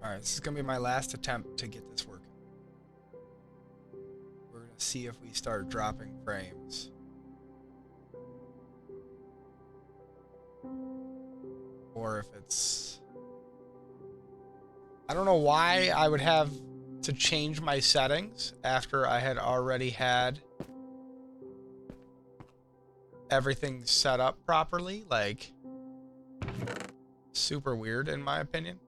Alright, this is gonna be my last attempt to get this working. We're gonna see if we start dropping frames. Or if it's... I don't know why I would have to change my settings after I had already had everything set up properly. Like, super weird in my opinion.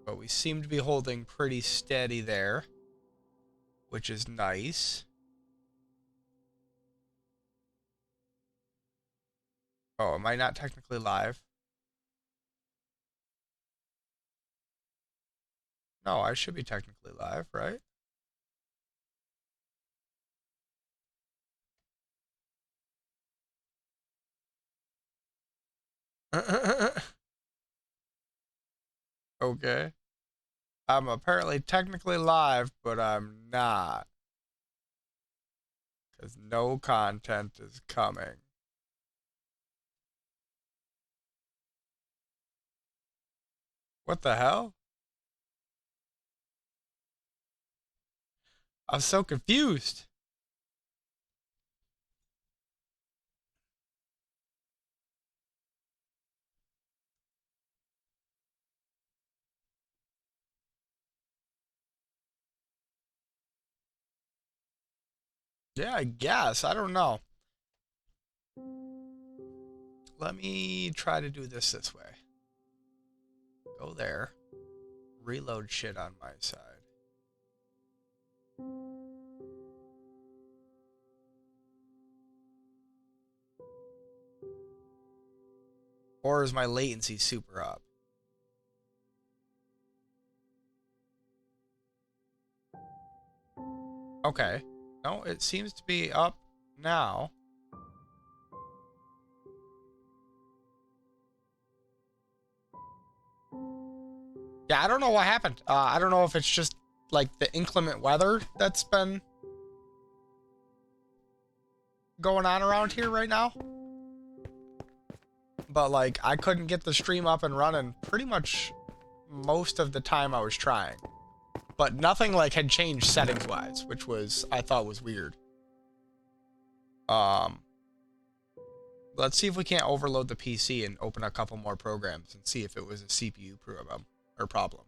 But we seem to be holding pretty steady there, which is nice. Oh, am I not technically live? No, I should be technically live, right? Okay. I'm apparently technically live, but I'm not. Because no content is coming. What the hell? I'm so confused. Yeah, I guess. I don't know. Let me try to do this way. Go there. Reload shit on my side. Or is my latency super up? Okay. No, it seems to be up now. Yeah, I don't know what happened. I don't know if it's just like the inclement weather that's been going on around here right now. But like, I couldn't get the stream up and running pretty much most of the time I was trying. But nothing like had changed settings wise, which was, I thought was weird. Let's see if we can't overload the PC and open a couple more programs and see if it was a CPU problem or problem.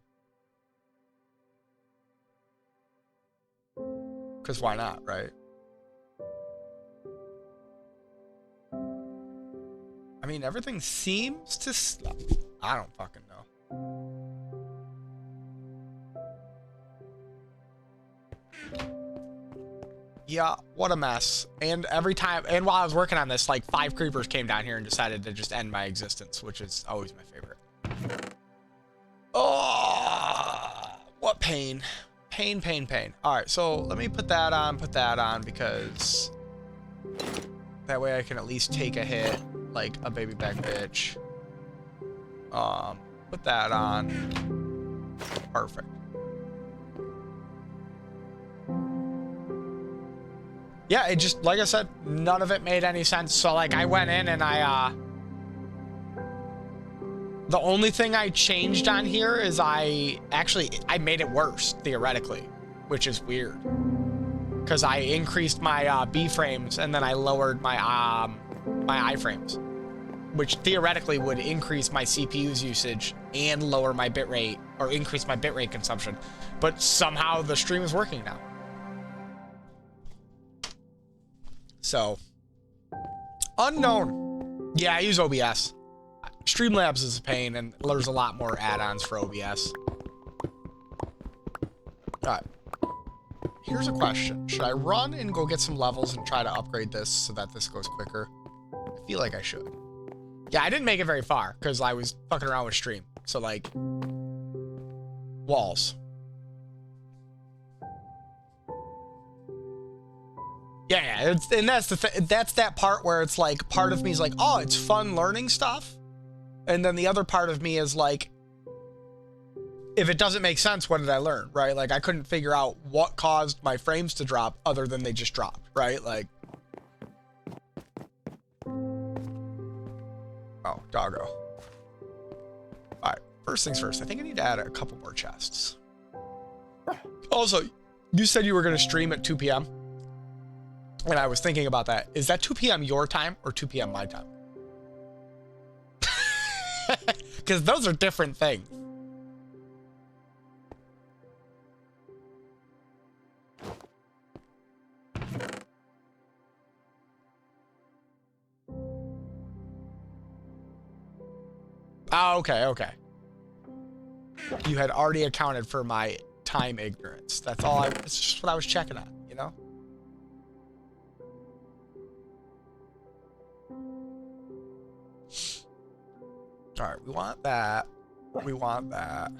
Because why not, right? I mean, everything seems to... I don't fucking know. Yeah, what a mess. And every time... And while I was working on this, like, 5 creepers came down here and decided to just end my existence, which is always my favorite. Oh, what pain. Pain, pain, pain. Alright, so let me put that on, because... that way I can at least take a hit. Like a baby back bitch. Put that on. Perfect. Yeah, it just, like I said, none of it made any sense. So like I went in and the only thing I changed on here is I made it worse, theoretically, which is weird. Because I increased my B frames and then I lowered my my iframes, which theoretically would increase my CPU's usage and lower my bitrate, or increase my bitrate consumption. But somehow the stream is working now. So, unknown. Yeah, I use OBS. Streamlabs is a pain, and there's a lot more add-ons for OBS. Alright. Here's a question. Should I run and go get some levels and try to upgrade this so that this goes quicker? I feel like I should. Yeah, I didn't make it very far because I was fucking around with stream. So like, walls. Yeah, and that's that's that part where it's like, part of me is like, oh, it's fun learning stuff. And then the other part of me is like, if it doesn't make sense, what did I learn, right? Like, I couldn't figure out what caused my frames to drop other than they just dropped, right? Like, oh, doggo. All right, First things first, I think I need to add a couple more chests. Also, you said you were going to stream at 2 p.m. And I was thinking about that. Is that 2 p.m. your time or 2 p.m. my time? Because those are different things. Oh, okay, okay. You had already accounted for my time ignorance. That's all it's just what I was checking on, you know? All right, we want that. We want that.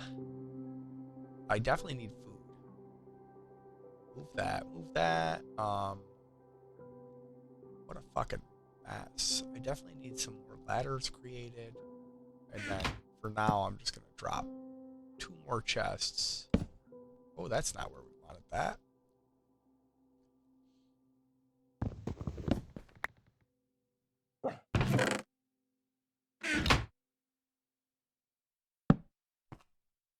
I definitely need food. Move that, move that. What a fucking mess. I definitely need some more ladders created. And then for now, I'm just gonna drop 2 more chests. Oh, that's not where we wanted that.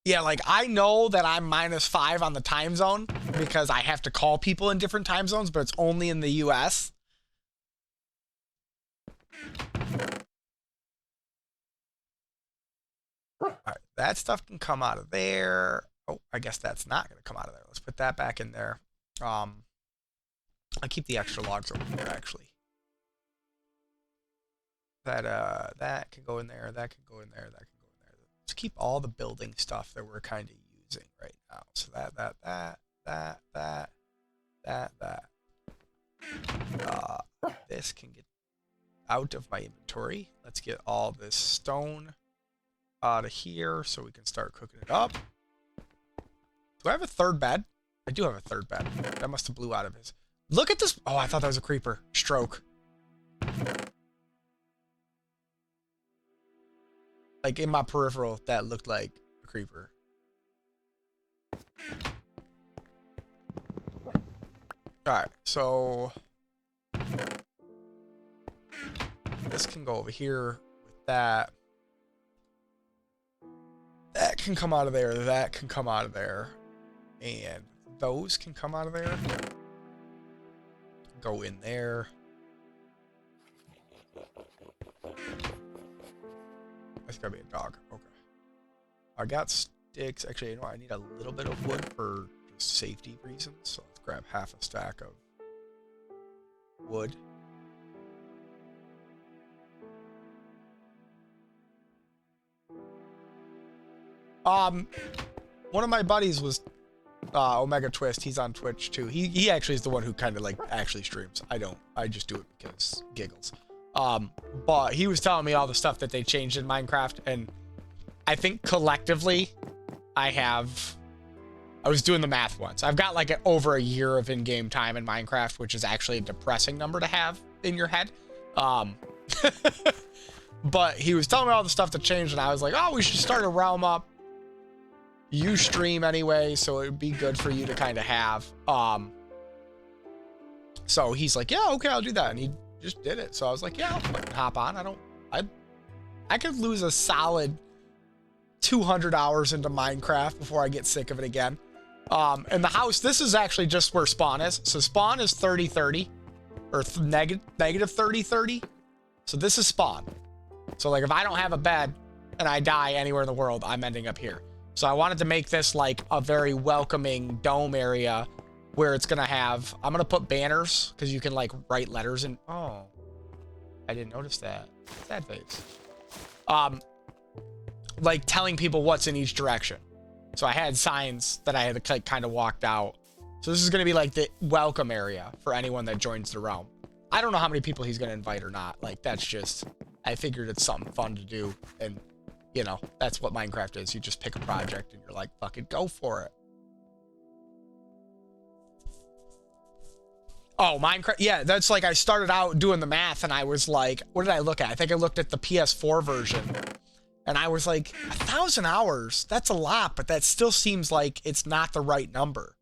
Yeah, like I know that I'm -5 on the time zone because I have to call people in different time zones, but it's only in the US. All right, that stuff can come out of there. Oh, I guess that's not going to come out of there. Let's put that back in there. I'll keep the extra logs over here, actually. That can go in there. That can go in there. That can go in there. Let's keep all the building stuff that we're kind of using right now. So that. This can get out of my inventory. Let's get all this stone out of here so we can start cooking it up. Do I have a third bed? I do have a third bed. That must have blew out of his. Look at this. Oh, I thought that was a creeper. Stroke. Like in my peripheral, that looked like a creeper. Alright, so this can go over here with that. That can come out of there. That can come out of there. And those can come out of there. Go in there. That's gotta be a dog. Okay. I got sticks. Actually, you know, I need a little bit of wood for just safety reasons. So let's grab half a stack of wood. One of my buddies was Omega Twist. He's on Twitch too. He actually is the one who kind of like actually streams. I don't. I just do it because giggles. But he was telling me all the stuff that they changed in Minecraft, and I think collectively, I was doing the math once. I've got like over a year of in-game time in Minecraft, which is actually a depressing number to have in your head. But he was telling me all the stuff that changed, and I was like, oh, we should start a realm up. You stream anyway, so it would be good for you to kind of have. So he's like, yeah, okay, I'll do that. And he just did it. So I was like, yeah, I'll fucking hop on. I could lose a solid 200 hours into Minecraft before I get sick of it again. And the house, this is actually just where spawn is. So spawn is 30-30 or negative 30-30. So this is spawn. So like if I don't have a bed and I die anywhere in the world, I'm ending up here. So I wanted to make this like a very welcoming dome area where it's gonna have, I'm gonna put banners because you can like write letters and, oh, I didn't notice that. Sad face. Like telling people what's in each direction. So I had signs that I had to kind of walked out. So this is gonna be like the welcome area for anyone that joins the realm. I don't know how many people he's gonna invite or not. Like that's just, I figured it's something fun to do, and you know, that's what Minecraft is. You just pick a project and you're like, fucking go for it. Oh, Minecraft. Yeah, that's like I started out doing the math and I was like, what did I look at? I think I looked at the PS4 version and I was like, 1,000 hours. That's a lot, but that still seems like it's not the right number.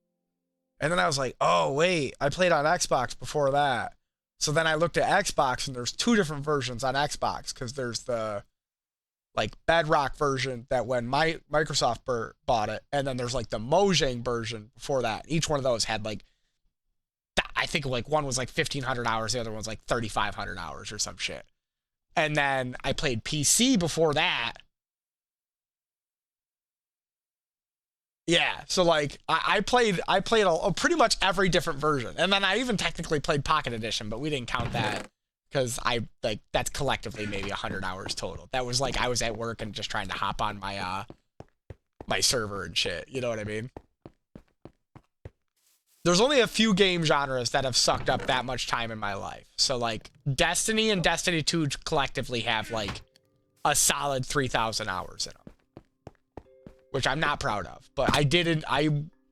And then I was like, oh, wait, I played on Xbox before that. So then I looked at Xbox and there's 2 different versions on Xbox because there's the like Bedrock version that when Microsoft bought it, and then there's like the Mojang version before that. Each one of those had like, I think like one was like 1,500 hours, the other one's like 3,500 hours or some shit. And then I played PC before that. Yeah, so like I played pretty much every different version, and then I even technically played Pocket Edition, but we didn't count that because that's collectively maybe 100 hours total. That was like I was at work and just trying to hop on my my server and shit. You know what I mean? There's only a few game genres that have sucked up that much time in my life. So like Destiny and Destiny 2 collectively have like a solid 3,000 hours in them, which I'm not proud of, but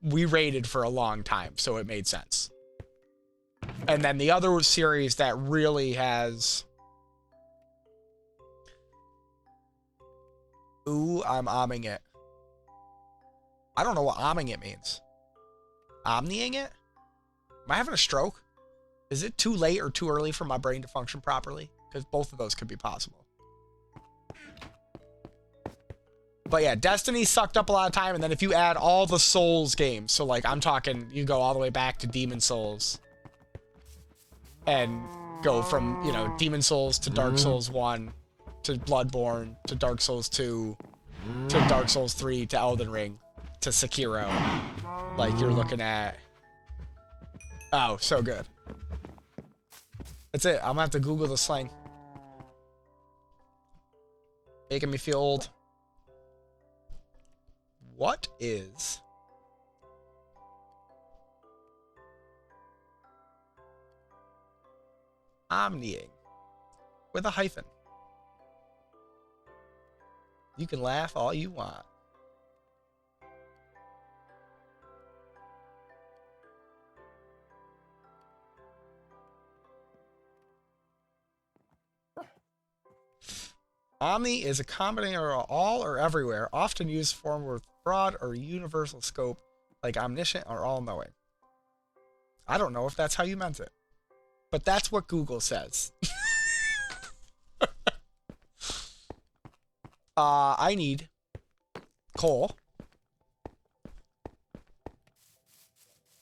we raided for a long time, so it made sense. And then the other series that really has, ooh, I'm oming it. I don't know what oming it means. Omniing it? Am I having a stroke? Is it too late or too early for my brain to function properly? Because both of those could be possible. But yeah, Destiny sucked up a lot of time, and then if you add all the Souls games, so like I'm talking, you go all the way back to Demon Souls, and go from, you know, Demon Souls to Dark Souls 1, to Bloodborne, to Dark Souls 2, to Dark Souls 3, to Elden Ring, to Sekiro. Like, you're looking at... Oh, so good. That's it. I'm gonna have to Google the slang. Making me feel old. What is... omniing? With a hyphen. You can laugh all you want. Omni is a combination of all or everywhere, often used form with broad or universal scope, like omniscient or all-knowing. I don't know if that's how you meant it, but that's what Google says. I need coal.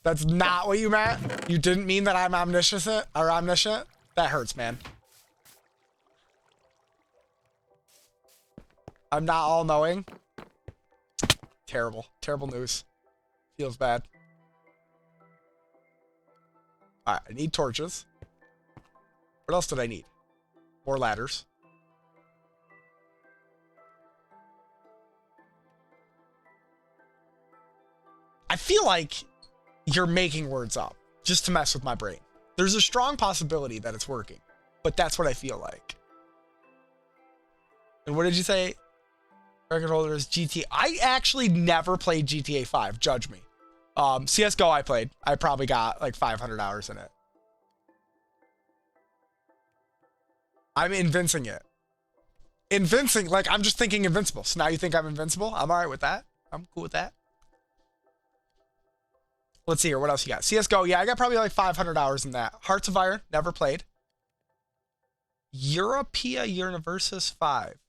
That's not what you meant? You didn't mean that I'm omniscient or omniscient? That hurts, man. I'm not all-knowing. Terrible. Terrible news. Feels bad. Alright, I need torches. What else did I need? More ladders. I feel like you're making words up just to mess with my brain. There's a strong possibility that it's working, but that's what I feel like. And what did you say? Record holder is GTA. I actually never played GTA 5. Judge me. CSGO I played. I probably got like 500 hours in it. I'm invincing it. Invincing, like I'm just thinking invincible. So now you think I'm invincible? I'm all right with that. I'm cool with that. Let's see here. What else you got? CSGO. Yeah, I got probably like 500 hours in that. Hearts of Iron. Never played. Europea Universus 5.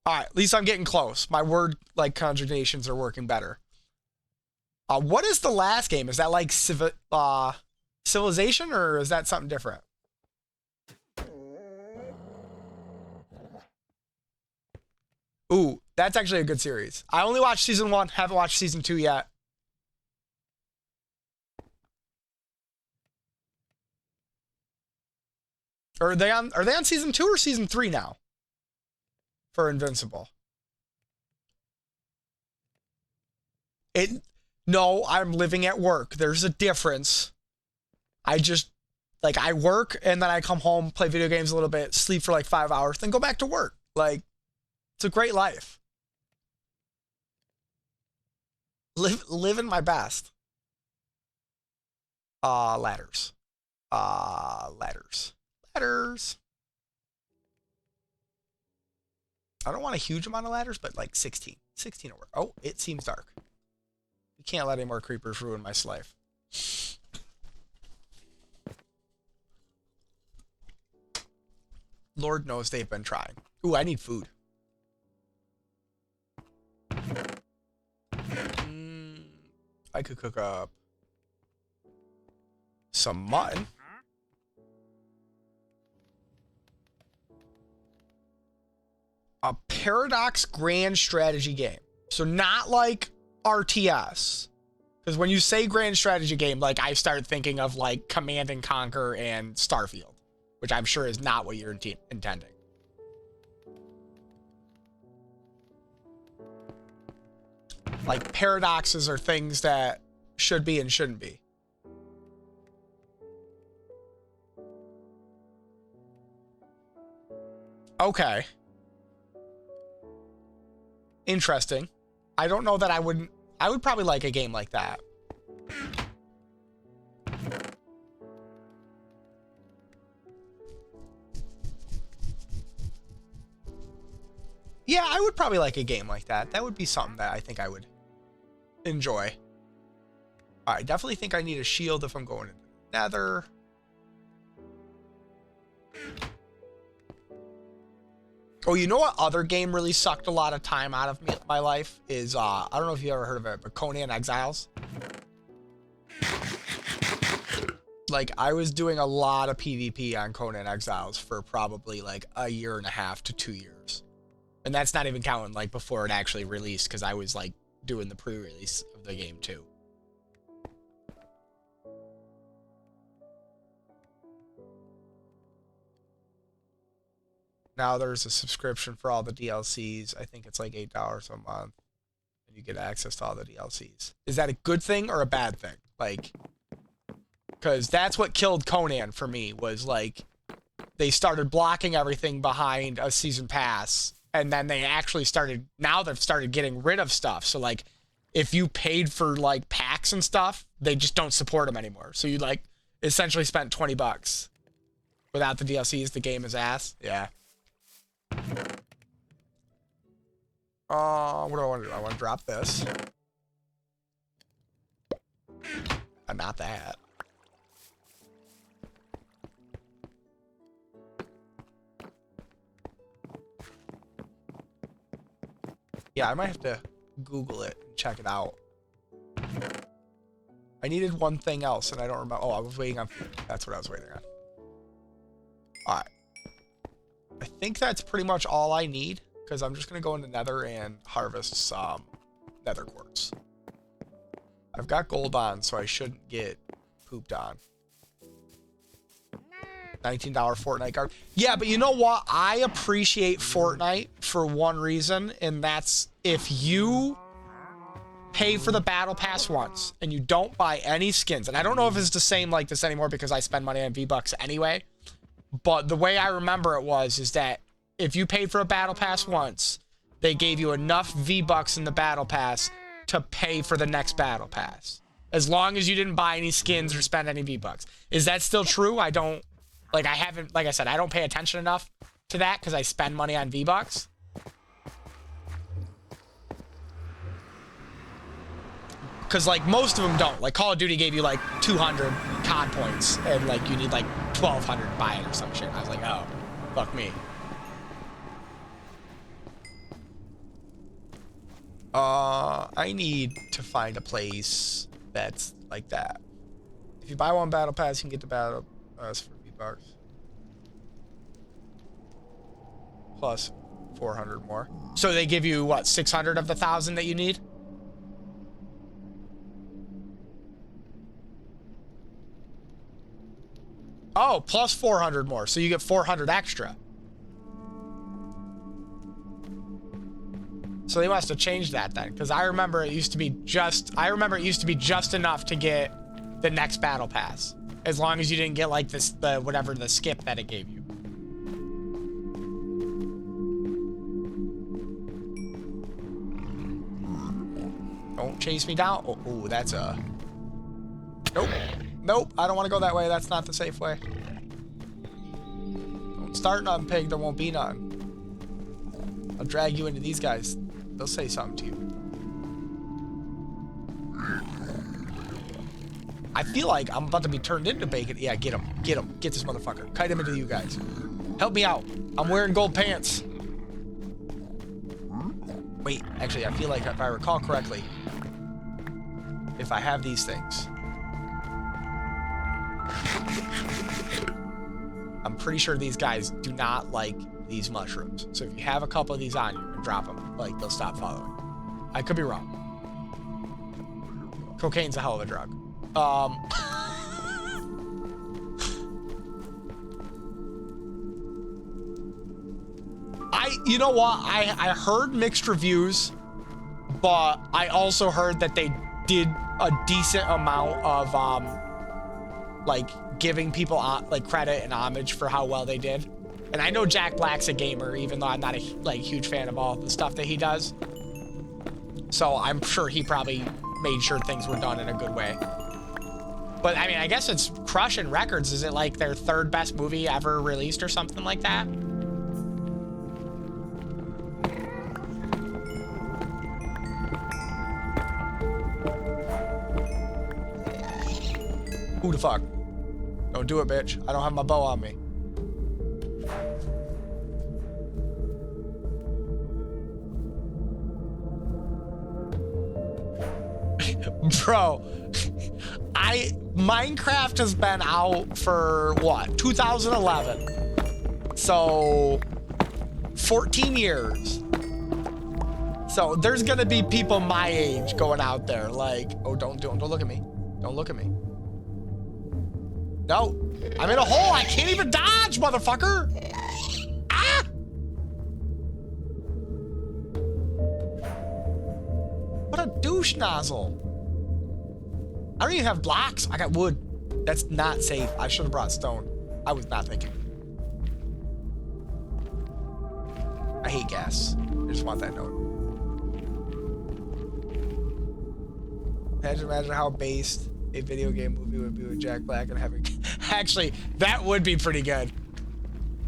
All right, at least I'm getting close. My word like conjugations are working better. What is the last game? Is that like Civilization, or is that something different? Ooh, that's actually a good series. I only watched season 1, haven't watched season 2 yet. Are they on season 2 or season 3 now? For Invincible. No, I'm living at work. There's a difference. I just, like, I work and then I come home, play video games a little bit, sleep for like 5 hours, then go back to work. Like, it's a great life. Living my best. Ladders. Ladders. I don't want a huge amount of ladders, but like 16. 16 over. Oh, it seems dark. You can't let any more creepers ruin my life. Lord knows they've been trying. Ooh, I need food. I could cook up some mutton. A Paradox Grand Strategy game. So not like RTS. Because when you say Grand Strategy game, like I start thinking of like Command and Conquer and Starfield, which I'm sure is not what you're intending. Like paradoxes are things that should be and shouldn't be. Okay. Interesting. I don't know that I would probably like a game like that. Yeah, I would probably like a game like that. That would be something that I think I would enjoy. I definitely think I need a shield if I'm going into the Nether. Oh, you know what other game really sucked a lot of time out of my life is, I don't know if you ever heard of it, but Conan Exiles. Like, I was doing a lot of PvP on Conan Exiles for probably like a year and a half to 2 years. And that's not even counting like before it actually released, because I was like doing the pre-release of the game too. Now there's a subscription for all the DLCs. I think it's like $8 a month. And you get access to all the DLCs. Is that a good thing or a bad thing? Like, because that's what killed Conan for me, was like, they started blocking everything behind a season pass. And then they actually started, now they've started getting rid of stuff. So like, if you paid for like packs and stuff, they just don't support them anymore. So you like essentially spent $20. Without the DLCs, the game is ass. Yeah. What do I want to do? I want to drop this. Not that. Yeah, I might have to Google it and check it out. I needed one thing else, and I don't remember. Oh, I was waiting on... That's what I was waiting on. Alright. I think that's pretty much all I need, because I'm just going to go into Nether and harvest some Nether quartz. I've got gold on, so I shouldn't get pooped on. $19 Fortnite card. Yeah, but you know what? I appreciate Fortnite for one reason, and that's if you pay for the battle pass once and you don't buy any skins, and I don't know if it's the same like this anymore because I spend money on V-Bucks anyway, but the way I remember it is that if you paid for a battle pass once, they gave you enough V-Bucks in the battle pass to pay for the next battle pass. As long as you didn't buy any skins or spend any V-Bucks. Is that still true? I don't, like I haven't, like I said, I don't pay attention enough to that because I spend money on V-Bucks. Because like most of them don't. Like Call of Duty gave you like 200 COD points and like you need like 1,200 to buy it or some shit. I was like, oh, fuck me. I need to find a place that's like that. If you buy one battle pass, you can get the battle pass for V-Bucks. Plus 400 more. So they give you what, 600 of the 1,000 that you need? Oh, plus 400 more. So you get 400 extra. So they must have changed that then, because I remember it used to be just enough to get the next battle pass, as long as you didn't get like this, whatever the skip that it gave you. Don't chase me down. Oh, that's a... Nope. Nope, I don't want to go that way. That's not the safe way. Don't start none, pig. There won't be none. I'll drag you into these guys. They'll say something to you. I feel like I'm about to be turned into bacon. Yeah, get him. Get him. Get this motherfucker. Kite him into you guys. Help me out. I'm wearing gold pants. Wait, actually, I feel like if I recall correctly, if I have these things, I'm pretty sure these guys do not like these mushrooms. So if you have a couple of these on you and drop them, like, they'll stop following. I could be wrong. Cocaine's a hell of a drug. You know what? I heard mixed reviews, but I also heard that they did a decent amount of, like, giving people, like, credit and homage for how well they did. And I know Jack Black's a gamer, even though I'm not a, like, huge fan of all the stuff that he does. So I'm sure he probably made sure things were done in a good way. But, I mean, I guess it's crushing records. Is it, like, their third best movie ever released or something like that? Who the fuck? Don't do it, bitch. I don't have my bow on me. Bro, Minecraft has been out for what? 2011. So 14 years. So there's gonna be people my age going out there like, oh, don't look at me. Don't look at me. No, I'm in a hole. I can't even dodge, motherfucker. Ah! What a douche nozzle. I don't even have blocks. I got wood. That's not safe. I should have brought stone. I was not thinking. I hate gas. I just want that note. Imagine how based a video game movie would be with Jack Black and having... Actually, that would be pretty good.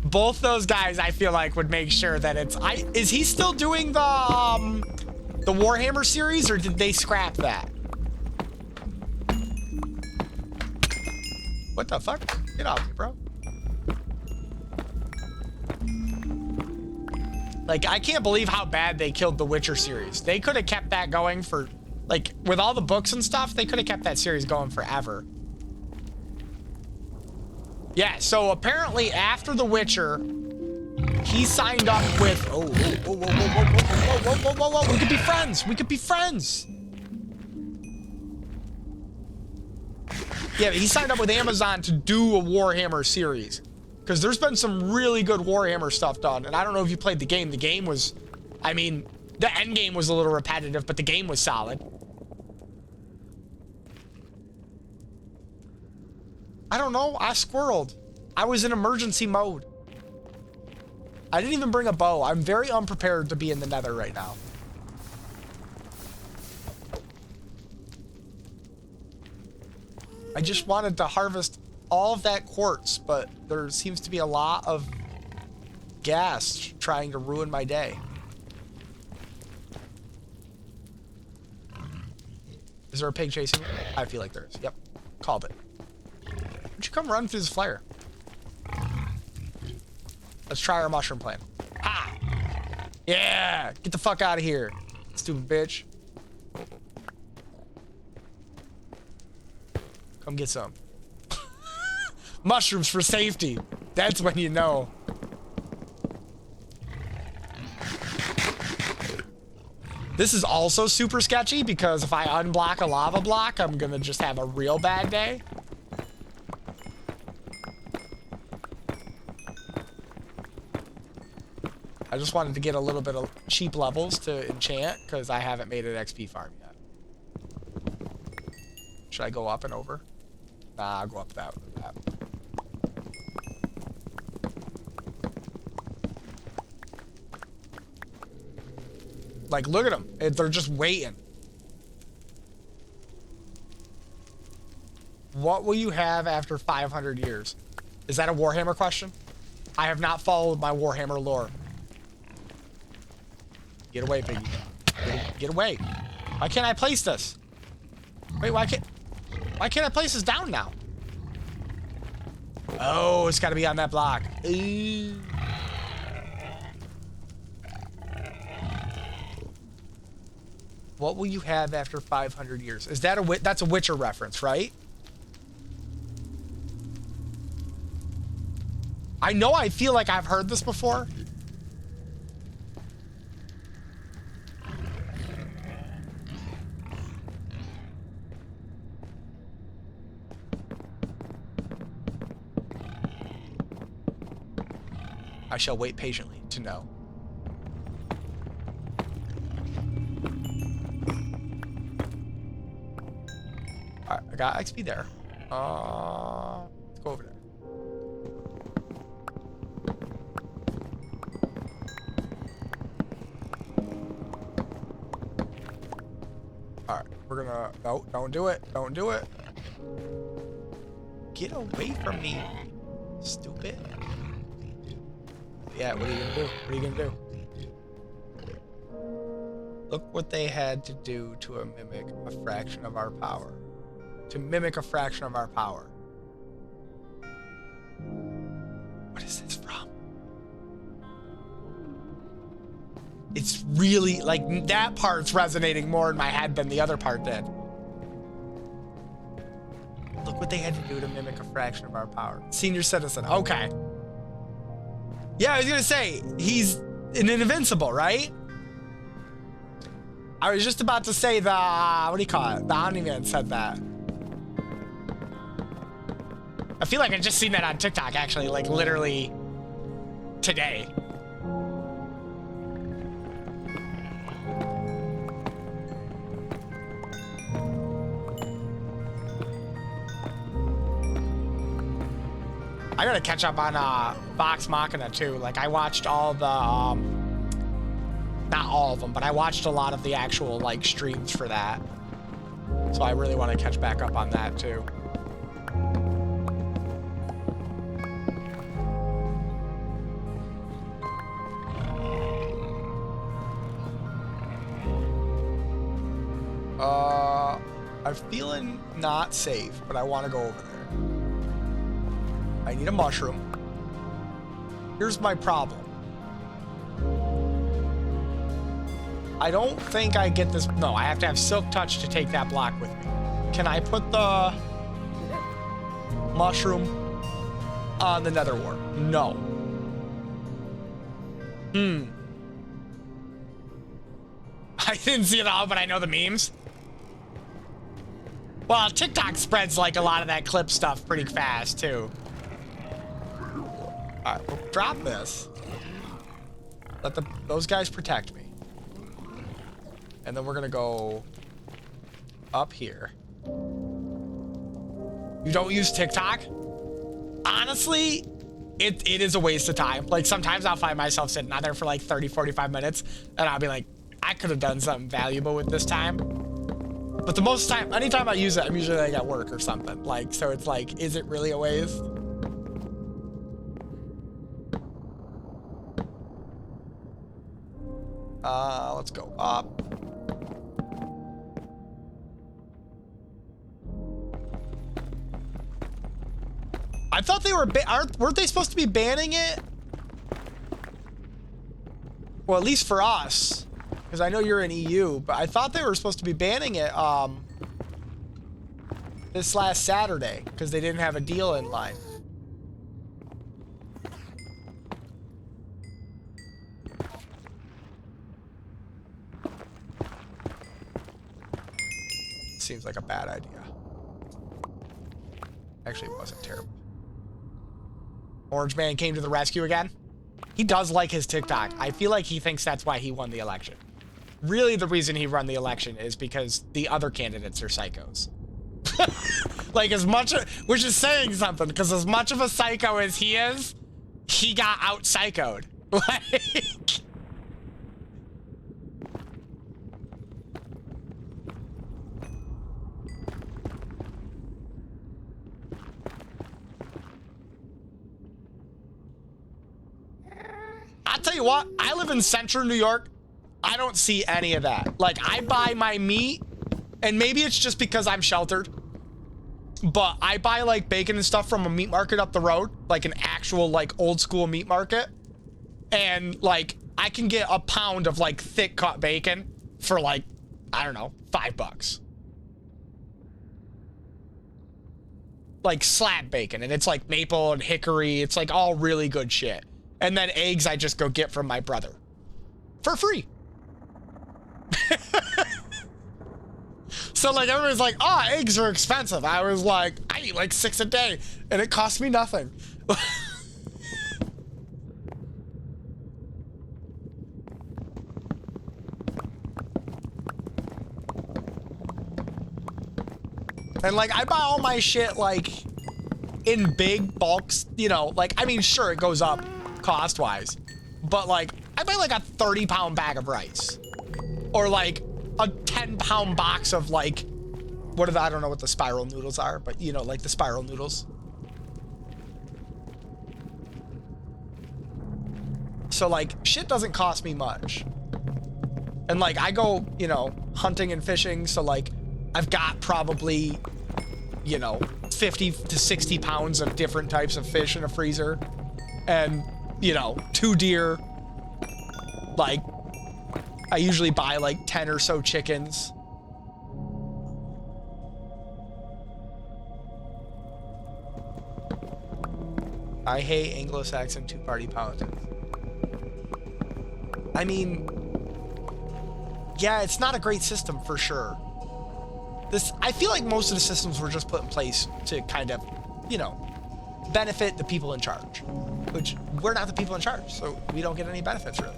Both those guys, I feel like, would make sure that it's... Is he still doing the Warhammer series, or did they scrap that? What the fuck? Get off me, bro. Like, I can't believe how bad they killed the Witcher series. They could have kept that going for... Like, with all the books and stuff, they could have kept that series going forever. Yeah, so apparently after The Witcher, he signed up with... Oh, whoa, whoa, whoa, whoa, whoa, whoa, whoa, whoa, whoa, we could be friends. We could be friends. Yeah, he signed up with Amazon to do a Warhammer series. Because there's been some really good Warhammer stuff done. And I don't know if you played the game. The game was... I mean, the end game was a little repetitive, but the game was solid. I don't know. I squirreled. I was in emergency mode. I didn't even bring a bow. I'm very unprepared to be in the nether right now. I just wanted to harvest all of that quartz, but there seems to be a lot of gas trying to ruin my day. Is there a pig chasing me? I feel like there is. Yep. Called it. Why'd you come run through this flare? Let's try our mushroom plan. Ah! Yeah! Get the fuck out of here, stupid bitch. Come get some. Mushrooms for safety. That's when you know. This is also super sketchy because if I unblock a lava block, I'm gonna just have a real bad day. I just wanted to get a little bit of cheap levels to enchant because I haven't made an XP farm yet. Should I go up and over? Nah, I'll go up that. Like, look at them. They're just waiting. What will you have after 500 years? Is that a Warhammer question? I have not followed my Warhammer lore. Get away, piggy. Get away. Why can't I place this? Wait, why can't I place this down now? Oh, it's gotta be on that block. Ooh. What will you have after 500 years? Is that that's a Witcher reference, right? I know I feel like I've heard this before. I shall wait patiently to know. Alright, I got XP there. Let's go over there. Alright, we're gonna... No, don't do it. Don't do it. Get away from me, stupid. Yeah, what are you gonna do? What are you gonna do? Look what they had to do to mimic a fraction of our power. To mimic a fraction of our power. What is this from? It's really, like, that part's resonating more in my head than the other part did. Look what they had to do to mimic a fraction of our power. Senior citizen, okay. Yeah, I was gonna say, he's an invincible, right? I was just about to say the, what do you call it? The Omni-Man said that. I feel like I just seen that on TikTok, actually, like literally today. I gotta catch up on Vox Machina too. Like I watched all the, not all of them, but I watched a lot of the actual like streams for that. So I really want to catch back up on that too. I'm feeling not safe, but I want to go over there. I need a mushroom. Here's my problem. I don't think I get this. No, I have to have Silk Touch to take that block with me. Can I put the mushroom on the Nether Wart? No. I didn't see it all, but I know the memes. Well, TikTok spreads like a lot of that clip stuff pretty fast too. All right, we'll drop this. Let those guys protect me. And then we're gonna go up here. You don't use TikTok? Honestly, it is a waste of time. Like sometimes I'll find myself sitting out there for like 30, 45 minutes and I'll be like, I could have done something valuable with this time. But the most time, anytime I use it, I'm usually like at work or something. Like, so it's like, is it really a waste? Let's go up. I thought they were, weren't they supposed to be banning it? Well, at least for us. Because I know you're in EU, but I thought they were supposed to be banning it this last Saturday because they didn't have a deal in line. Seems like a bad idea. Actually, it wasn't terrible. Orange Man came to the rescue again. He does like his TikTok. I feel like he thinks that's why he won the election. Really, the reason he won the election is because the other candidates are psychos. Like, as much, which is saying something, because as much of a psycho as he is, he got out-psychoed. Like... I'll tell you what, I live in central New York. I don't see any of that. Like, I buy my meat, and maybe it's just because I'm sheltered, but I buy, like, bacon and stuff from a meat market up the road, like an actual, like, old school meat market. And, like, I can get a pound of, like, thick cut bacon for, like, I don't know, $5. Like slab bacon, and it's like maple and hickory. It's like all really good shit. And then eggs I just go get from my brother for free. So like everybody's like, oh, eggs are expensive. I was like, I eat like 6 a day and it costs me nothing. And like I buy all my shit like in big bulks, you know, like I mean sure it goes up cost wise, but like I buy like a 30-pound bag of rice or like a 10-pound box of like what are the, I don't know what the spiral noodles are, but you know, like the spiral noodles. So like shit doesn't cost me much. And like I go, you know, hunting and fishing, so like I've got probably, you know, 50 to 60 pounds of different types of fish in a freezer. And, you know, 2 deer. Like, I usually buy like 10 or so chickens. I hate Anglo-Saxon two-party politics. I mean, yeah, it's not a great system for sure. I feel like most of the systems were just put in place to kind of, you know, benefit the people in charge, which we're not the people in charge, so we don't get any benefits really.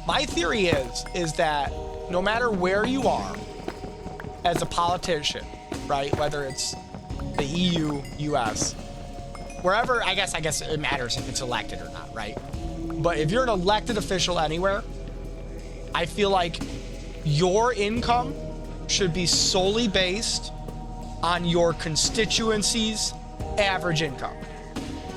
My theory is that no matter where you are as a politician, right, whether it's the EU, US, wherever, I guess it matters if it's elected or not, right? But if you're an elected official anywhere, I feel like your income should be solely based on your constituency's average income.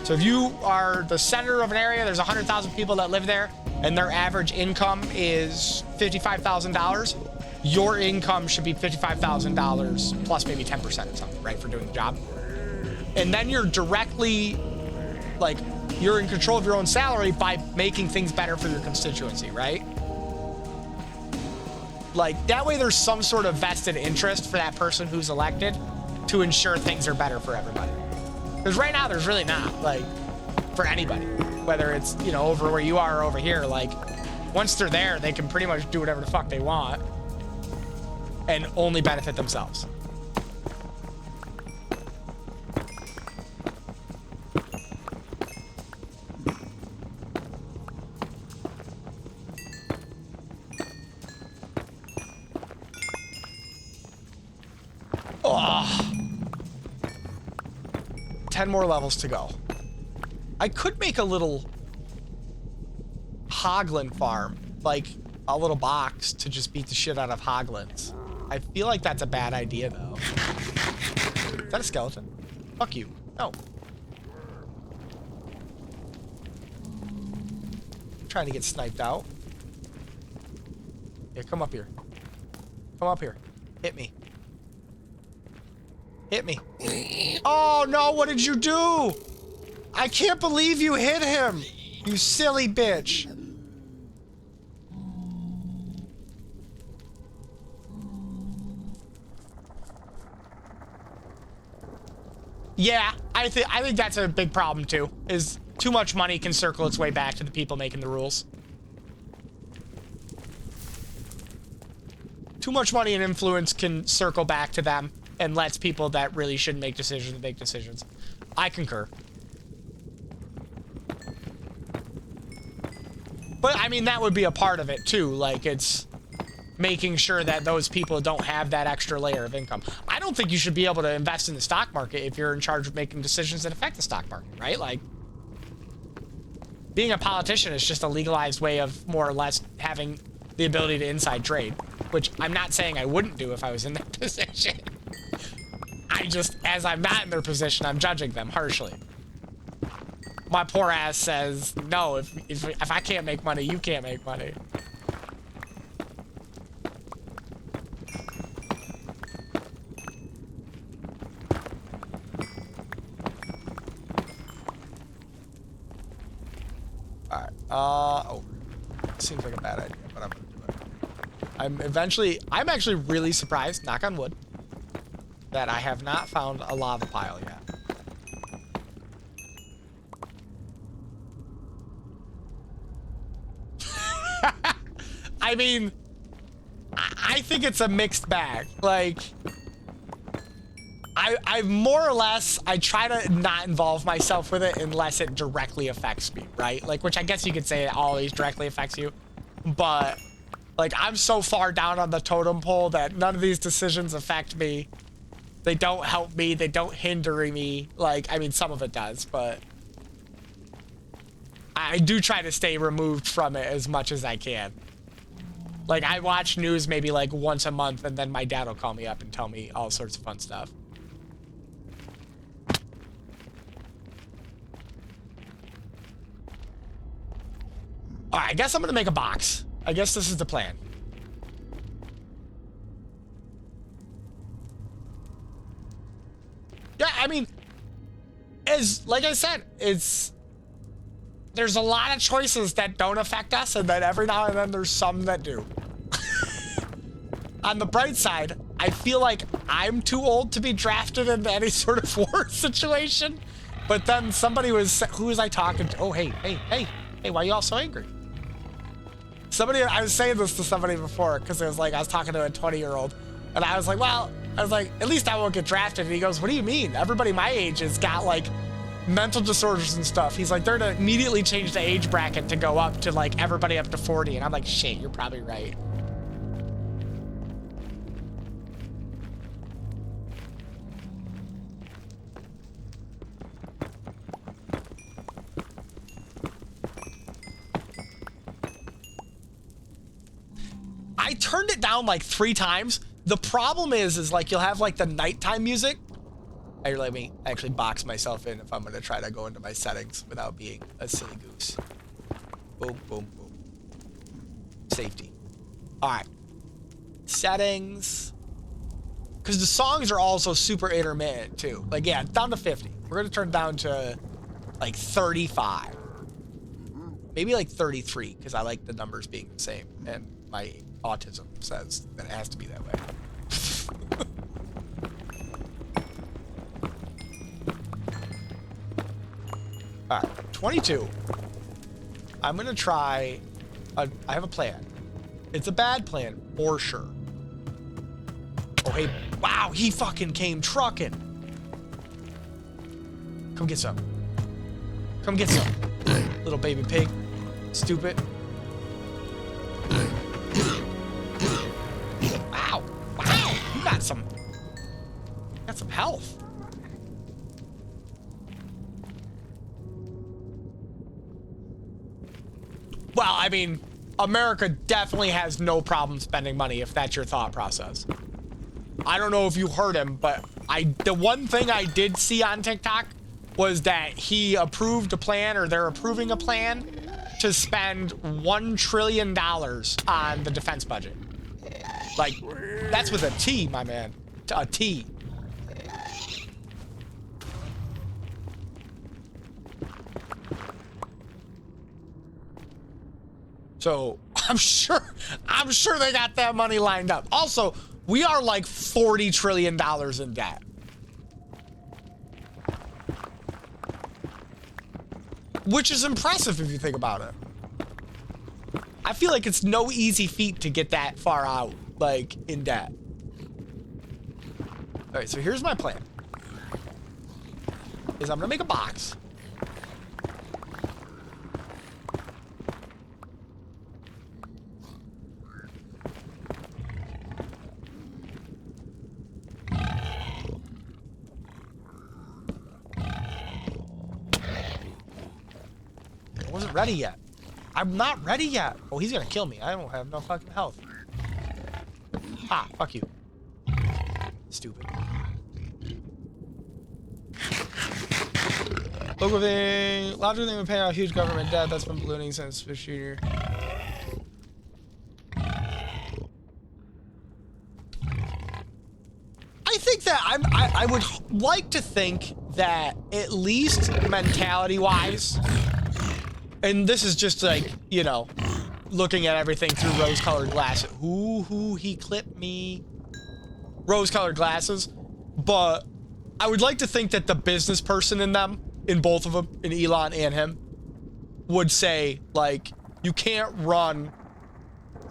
So if you are the senator of an area, there's 100,000 people that live there, and their average income is $55,000, your income should be $55,000 plus maybe 10% or something, right, for doing the job. And then you're directly, like, you're in control of your own salary by making things better for your constituency, right? Like, that way there's some sort of vested interest for that person who's elected to ensure things are better for everybody. Because right now there's really not, like, for anybody. Whether it's, you know, over where you are or over here, like, once they're there, they can pretty much do whatever the fuck they want and only benefit themselves. Oh. 10 more levels to go. I could make a little hoglin farm, like a little box to just beat the shit out of hoglins. I feel like that's a bad idea, though. Is that a skeleton? Fuck you. No. I'm trying to get sniped out. Yeah, come up here. Come up here. Hit me. Hit me. Oh, no, what did you do? I can't believe you hit him, you silly bitch. Yeah, I think that's a big problem too, is too much money can circle its way back to the people making the rules. Too much money and influence can circle back to them and lets people that really shouldn't make decisions make decisions. I concur. But, I mean, that would be a part of it, too. Like, it's making sure that those people don't have that extra layer of income. I don't think you should be able to invest in the stock market if you're in charge of making decisions that affect the stock market, right? Like, being a politician is just a legalized way of more or less having the ability to inside trade, which I'm not saying I wouldn't do if I was in that position. I just, as I'm not in their position, I'm judging them harshly. My poor ass says, no, if I can't make money, you can't make money. Oh, seems like a bad idea, but I'm gonna do it. I'm actually really surprised, knock on wood, that I have not found a lava pile yet. I mean, I think it's a mixed bag. Like, I more or less, I try to not involve myself with it unless it directly affects me, right? Like, which I guess you could say it always directly affects you. But, like, I'm so far down on the totem pole that none of these decisions affect me. They don't help me. They don't hinder me. Like, I mean, some of it does, but I do try to stay removed from it as much as I can. Like, I watch news maybe like once a month, and then my dad will call me up and tell me all sorts of fun stuff. All right, I guess I'm gonna make a box. I guess this is the plan. Yeah, I mean, like I said, there's a lot of choices that don't affect us, and then every now and then there's some that do. On the bright side, I feel like I'm too old to be drafted into any sort of war situation. But then somebody who was I talking to? Oh, hey, why are you all so angry? I was saying this to somebody before, because it was like, I was talking to a 20-year-old, and I was like, at least I won't get drafted. And he goes, what do you mean? Everybody my age has got like mental disorders and stuff. He's like, they're to immediately change the age bracket to go up to like everybody up to 40. And I'm like, shit, you're probably right. I turned it down like 3 times. The problem is like you'll have like the nighttime music. Here, let me actually box myself in if I'm gonna try to go into my settings without being a silly goose. Boom, boom, boom. Safety. All right. Settings. Because the songs are also super intermittent too. Like, yeah, down to 50. We're gonna turn down to like 35. Maybe like 33, because I like the numbers being the same. And my autism says that it has to be that way. All right, 22. I'm gonna try. I have a plan. It's a bad plan for sure. Oh hey, wow, he fucking came trucking. Come get some. Come get some, little baby pig. Stupid. Wow, wow, you got some health. Well, I mean, America definitely has no problem spending money if that's your thought process. I don't know if you heard him, but the one thing I did see on TikTok was that he approved a plan, or they're approving a plan to spend $1 trillion on the defense budget. Like, that's with a T, my man. A T. So I'm sure they got that money lined up. Also, we are like $40 trillion in debt. Which is impressive if you think about it. I feel like it's no easy feat to get that far out, like, in debt. All right, so here's my plan. Is I'm gonna make a box. I wasn't ready yet. I'm not ready yet. Oh, he's gonna kill me. I don't have no fucking health. Ah, fuck you. Stupid. Local thing. Logical thing would pay out huge government debt that's been ballooning since this year. I think that I would like to think that at least mentality-wise, And this is just like, you know, looking at everything through rose-colored glasses. Ooh, he clipped me. Rose-colored glasses. But I would like to think that the business person in them, in both of them, in Elon and him, would say, like, you can't run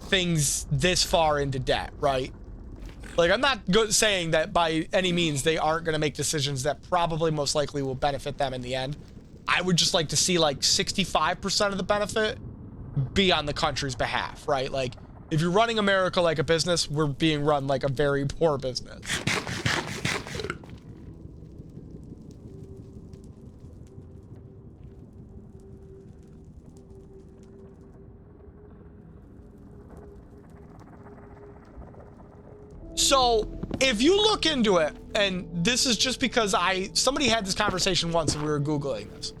things this far into debt, right? Like, I'm not saying that by any means they aren't going to make decisions that probably most likely will benefit them in the end. I would just like to see like 65% of the benefit be on the country's behalf, right? Like, if you're running America like a business, we're being run like a very poor business. So, if you look into it, and this is just because somebody had this conversation once and we were Googling this.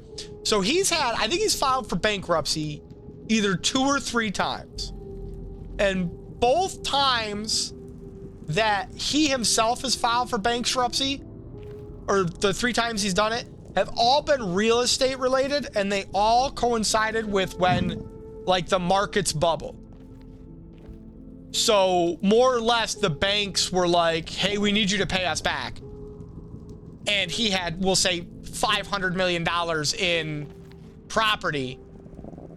So I think he's filed for bankruptcy either 2 or 3 times. And both times that he himself has filed for bankruptcy, or the 3 times he's done it, have all been real estate related, and they all coincided with when, like, the markets bubbled. So, more or less, the banks were like, hey, we need you to pay us back. And he had, we'll say, $500 million in property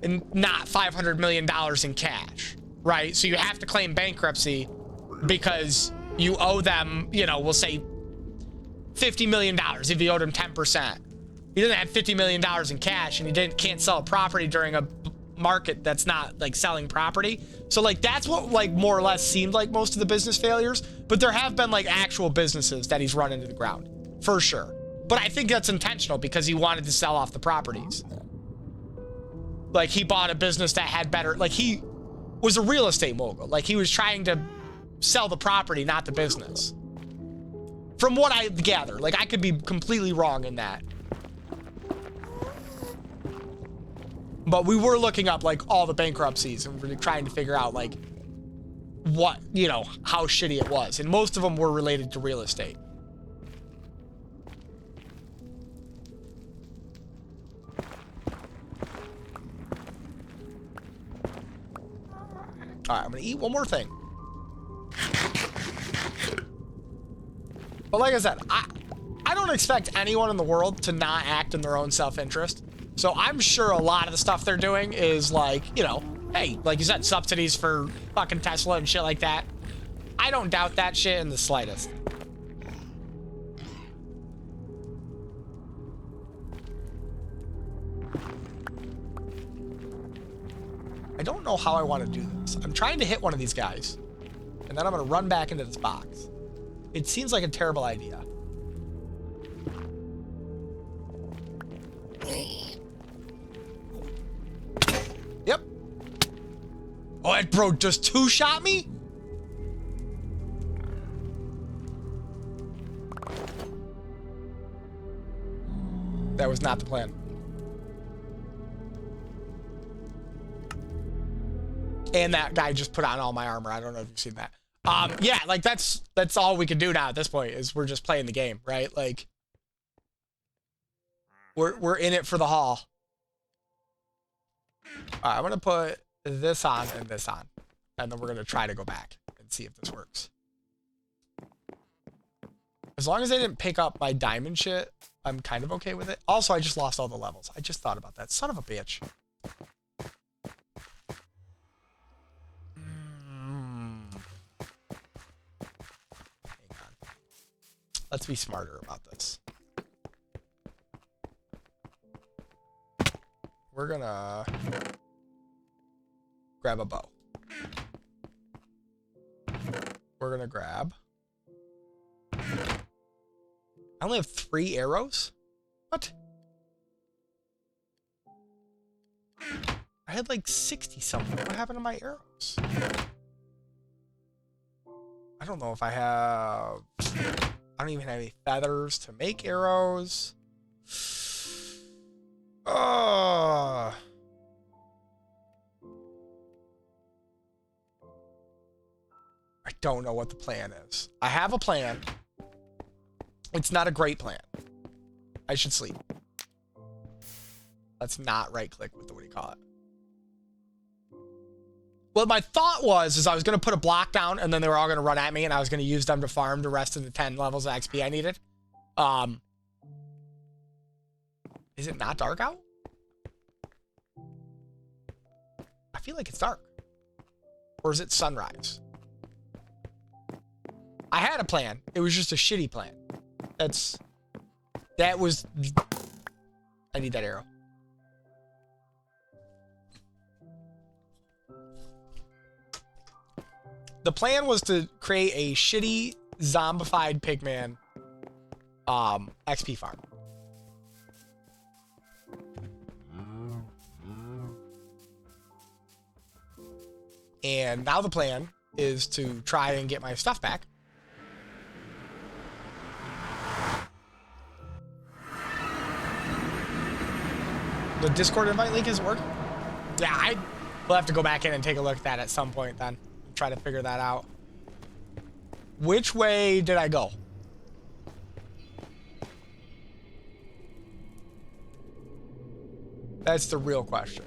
and not $500 million in cash, right? So you have to claim bankruptcy because you owe them, you know, we'll say $50 million if you owed him 10%. He doesn't have $50 million in cash and he can't sell a property during a market that's not like selling property. So like that's what like more or less seemed like most of the business failures, but there have been like actual businesses that he's run into the ground for sure. But I think that's intentional because he wanted to sell off the properties. Like he bought a business that had better, like he was a real estate mogul. Like he was trying to sell the property, not the business. From what I gather, like I could be completely wrong in that. But we were looking up like all the bankruptcies and really trying to figure out like what, you know, how shitty it was. And most of them were related to real estate. All right, I'm gonna eat one more thing. But like I said, I don't expect anyone in the world to not act in their own self-interest. So I'm sure a lot of the stuff they're doing is like, you know, hey, like you said, subsidies for fucking Tesla and shit like that. I don't doubt that shit in the slightest. I don't know how I want to do this. I'm trying to hit one of these guys, and then I'm going to run back into this box. It seems like a terrible idea. Yep. Oh, that bro just two-shot me? That was not the plan. And that guy just put on all my armor. I don't know if you've seen that. Yeah, like that's all we can do now at this point is we're just playing the game, right? Like we're in it for the haul. All right, I'm gonna put this on and this on, and then we're gonna try to go back and see if this works. As long as I didn't pick up my diamond shit, I'm kind of okay with it. Also, I just lost all the levels. I just thought about that. Son of a bitch. Let's be smarter about this. We're gonna grab a bow. We're gonna grab... I only have 3 arrows? What? I had like 60 something. What happened to my arrows? I don't know if I have... I don't even have any feathers to make arrows. I don't know what the plan is. I have a plan. It's not a great plan. I should sleep. Let's not right click with the, what do you call it? What my thought was is I was going to put a block down and then they were all going to run at me and I was going to use them to farm the rest of the 10 levels of XP I needed. Is it not dark out? I feel like it's dark. Or is it sunrise? I had a plan. It was just a shitty plan. That was... I need that arrow. The plan was to create a shitty zombified pigman XP farm. And now the plan is to try and get my stuff back. The Discord invite link isn't working? Yeah, we'll have to go back in and take a look at that at some point then. Try to figure that out. Which way did I go? That's the real question.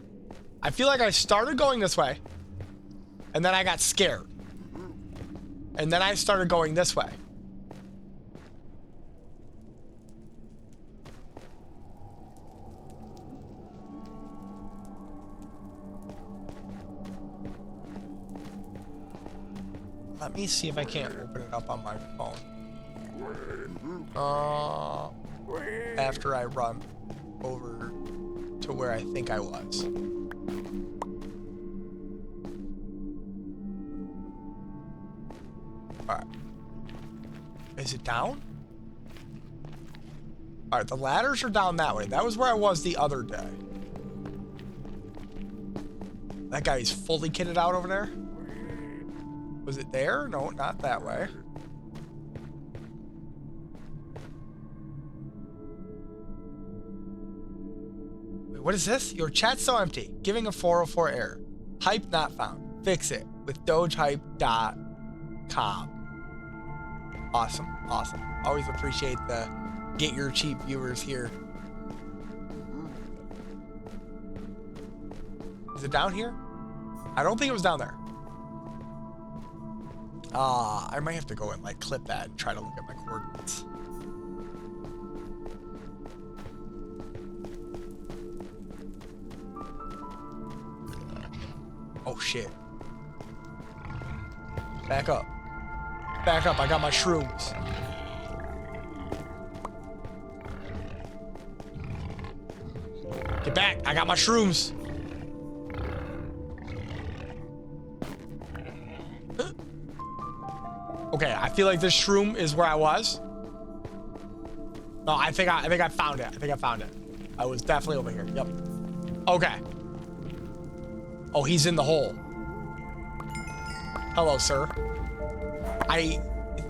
I feel like I started going this way, and then I got scared. And then I started going this way. Let me see if I can't open it up on my phone. After I run over to where I think I was. Alright. Is it down? Alright, the ladders are down that way. That was where I was the other day. That guy's fully kitted out over there? Was it there? No, not that way. Wait, what is this? Your chat's so empty. Giving a 404 error. Hype not found. Fix it with dogehype.com. Awesome, awesome. Always appreciate the get your cheap viewers here. Is it down here? I don't think it was down there. I might have to go and like clip that and try to look at my coordinates. Oh shit. Back up. Back up, I got my shrooms. Get back, I got my shrooms. Okay, I feel like this shroom is where I was. No, I think I found it. I think I found it. I was definitely over here. Yep. Okay. Oh, he's in the hole. Hello, sir.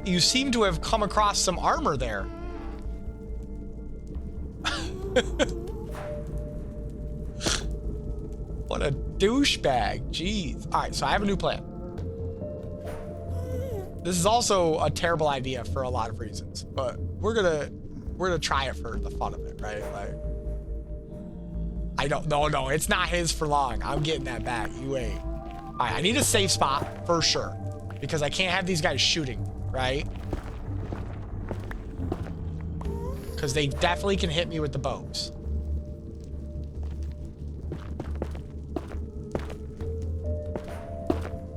You seem to have come across some armor there. What a douchebag. Jeez. All right, so I have a new plan. This is also a terrible idea for a lot of reasons, but we're gonna try it for the fun of it, right? Like, no, it's not his for long. I'm getting that back. You wait. All right, I need a safe spot for sure because I can't have these guys shooting, right? Because they definitely can hit me with the bows.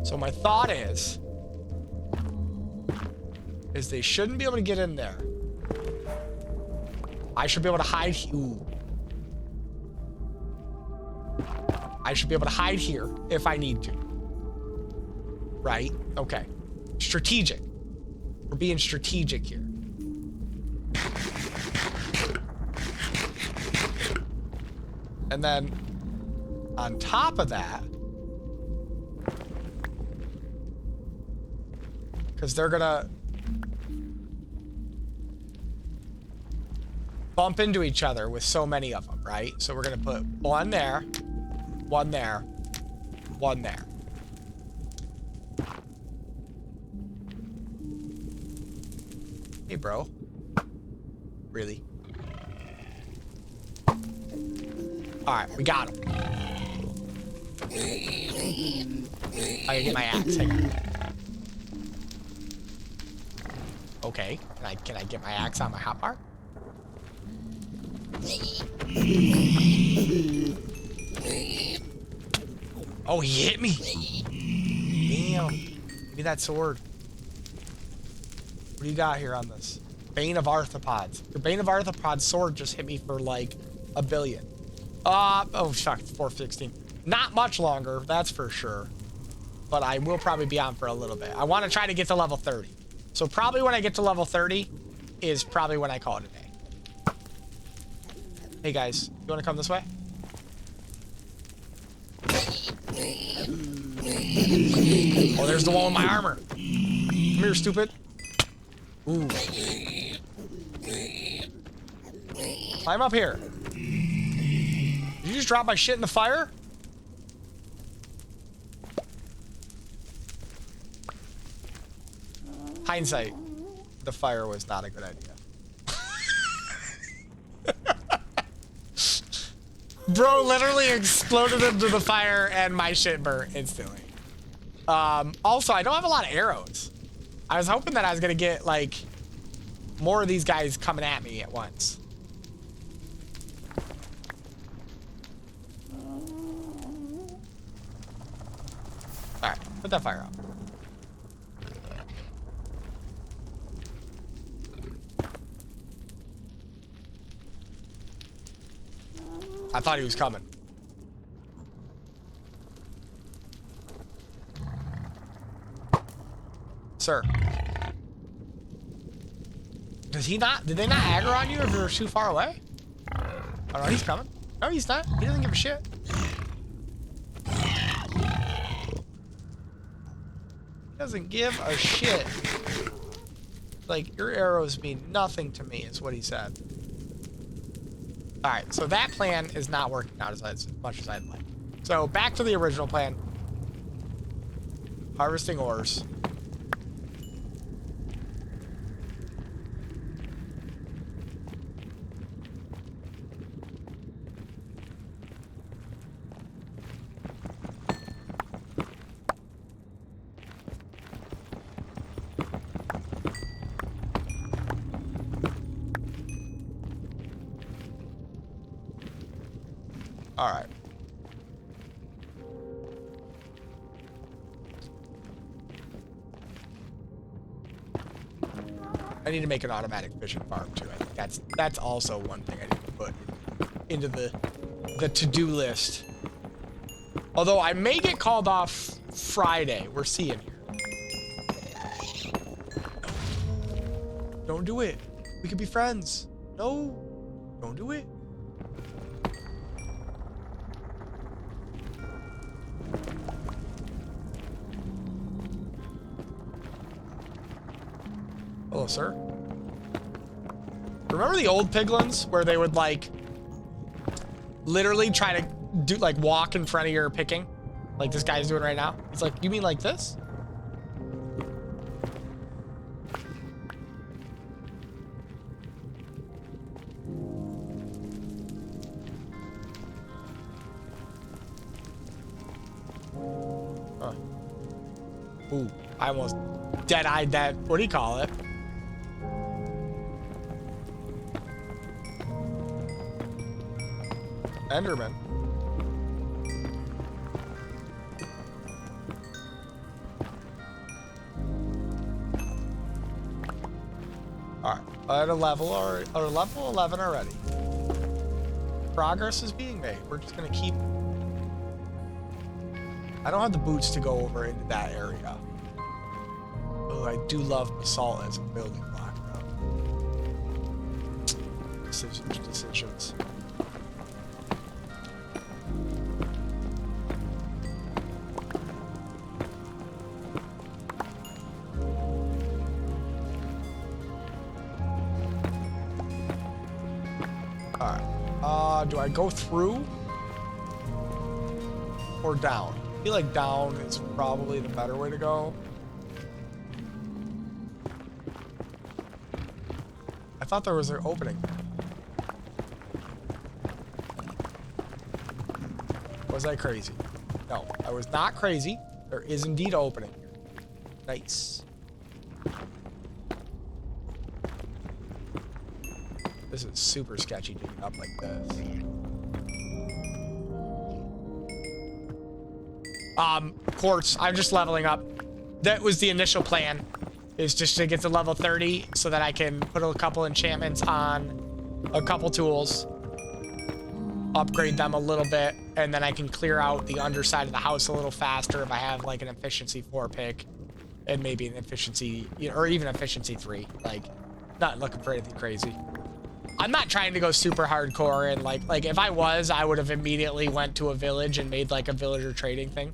So my thought is they shouldn't be able to get in there. I should be able to hide. Ooh. I should be able to hide here if I need to. Right? Okay. Strategic. We're being strategic here. And then on top of that, because they're gonna bump into each other with so many of them, right? So we're gonna put one there, one there, one there. Hey, bro. Really? Alright, we got him. I can get my axe. Hang on. Okay. Can I get my axe on my hotbar? Oh, he hit me. Damn. Give me that sword. What do you got here on this? Bane of Arthropods. Your Bane of Arthropods sword just hit me for like a billion. Oh, fuck. 416. Not much longer, that's for sure. But I will probably be on for a little bit. I want to try to get to level 30. So probably when I get to level 30 is probably when I call it a day. Hey guys, you want to come this way? Oh, there's the one with my armor. Come here, stupid. Ooh. Climb up here. Did you just drop my shit in the fire? Hindsight, the fire was not a good idea. Bro literally exploded into the fire and my shit burnt instantly. Also, I don't have a lot of arrows. I was hoping that I was gonna get like more of these guys coming at me at once. All right, put that fire out. I thought he was coming. Sir. Does he not? Did they not aggro on you if you're too far away? Oh no, he's coming. No, he's not. He doesn't give a shit. He doesn't give a shit. Like, your arrows mean nothing to me, is what he said. Alright, so that plan is not working out as much as I'd like. So, back to the original plan. Harvesting ores. All right. I need to make an automatic fishing farm too. I think that's also one thing I need to put into the to-do list. Although I may get called off Friday. We're seeing here. Don't do it. We could be friends. No. Don't do it. Hello, sir. Remember the old piglins where they would like literally try to do like walk in front of your picking? Like this guy's doing right now? He's like, you mean like this? Huh. Ooh, I almost dead-eyed that, what do you call it? Enderman. Alright, at a level or level 11 already. Progress is being made. We're just gonna keep. I don't have the boots to go over into that area. Oh, I do love basalt as a building block though. Decisions. Do I go through or down? I feel like down is probably the better way to go. I thought there was an opening. was I crazy? No, I was not crazy. There is indeed an opening here. Nice. This is super sketchy digging up like this. Quartz, I'm just leveling up. That was the initial plan, is just to get to level 30 so that I can put a couple enchantments on a couple tools, upgrade them a little bit, and then I can clear out the underside of the house a little faster if I have like an efficiency 4 pick and maybe an efficiency, or even efficiency 3. Like, not looking for anything crazy. I'm not trying to go super hardcore, and like if I was, I would have immediately went to a village and made like a villager trading thing.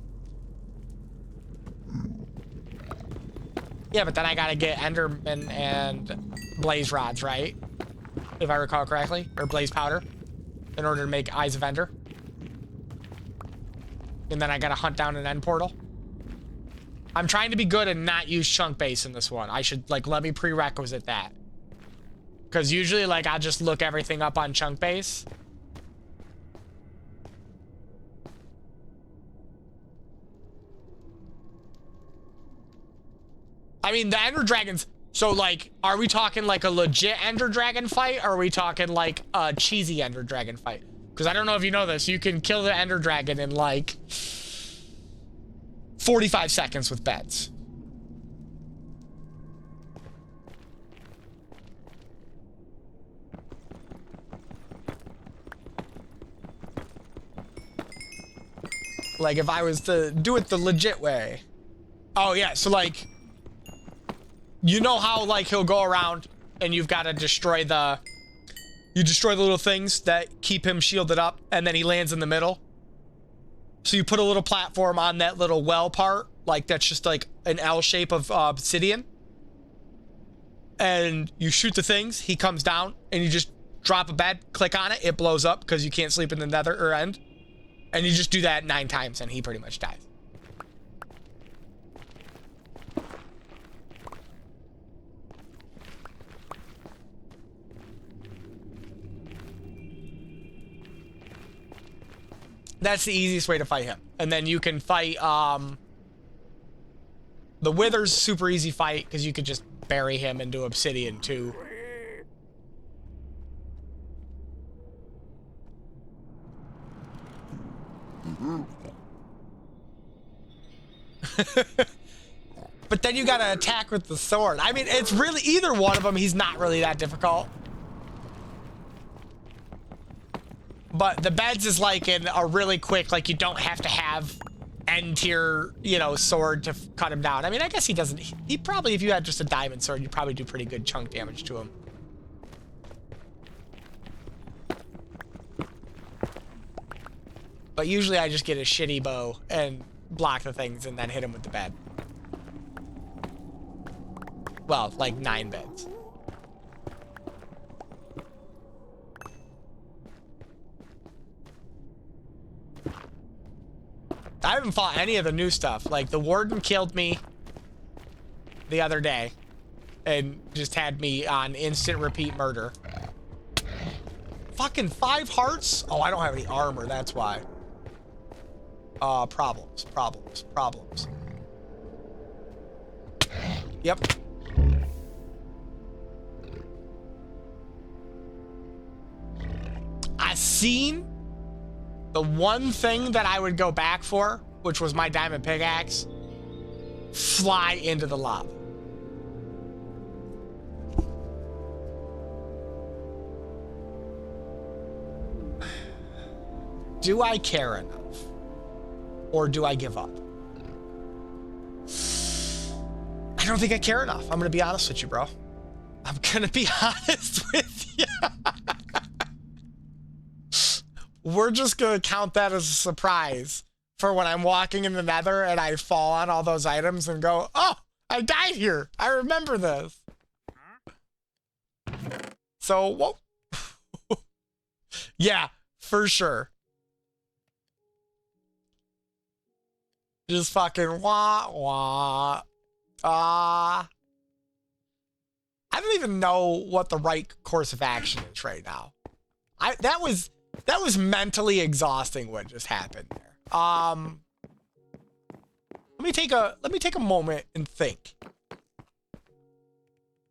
Yeah, but then I gotta get Enderman and Blaze Rods, right? If I recall correctly, or Blaze Powder, in order to make Eyes of Ender. And then I gotta hunt down an end portal. I'm trying to be good and not use chunk base in this one. I should, like, let me prerequisite that. Because usually, like, I'll just look everything up on chunk base. I mean, the Ender Dragons... So, like, are we talking, like, a legit Ender Dragon fight? Or are we talking, like, a cheesy Ender Dragon fight? Because I don't know if you know this. You can kill the Ender Dragon in, like, 45 seconds with beds. Like, if I was to do it the legit way. Oh, yeah, so, like... You know how, like, he'll go around and you've got to destroy the... You destroy the little things that keep him shielded up, and then he lands in the middle? So you put a little platform on that little well part, like, that's just, like, an L shape of obsidian. And you shoot the things, he comes down, and you just drop a bed, click on it, it blows up, because you can't sleep in the nether or end. And you just do that 9 times, and he pretty much dies. That's the easiest way to fight him. And then you can fight, the Wither's super easy fight, because you could just bury him into obsidian, too. But then you gotta attack with the sword. I mean, it's really, either one of them, he's not really that difficult. But the beds is like in a really quick, like, you don't have to have end tier, you know, sword to cut him down. I mean, I guess he doesn't, he probably, if you had just a diamond sword, you'd probably do pretty good chunk damage to him. But usually I just get a shitty bow and block the things and then hit him with the bed. Well, like 9 beds. I haven't fought any of the new stuff. Like, the Warden killed me the other day and just had me on instant repeat murder. Fucking 5 hearts? Oh, I don't have any armor, that's why. Problems. Yep. I seen the one thing that I would go back for, which was my diamond pickaxe, fly into the lava. Do I care enough? Or do I give up? I don't think I care enough. I'm gonna be honest with you, bro. I'm gonna be honest with you. We're just gonna count that as a surprise for when I'm walking in the nether and I fall on all those items and go, oh, I died here. I remember this. So, what? Yeah, for sure. Just fucking wah, wah. I don't even know what the right course of action is right now. That was mentally exhausting what just happened there. Let me take a moment and think.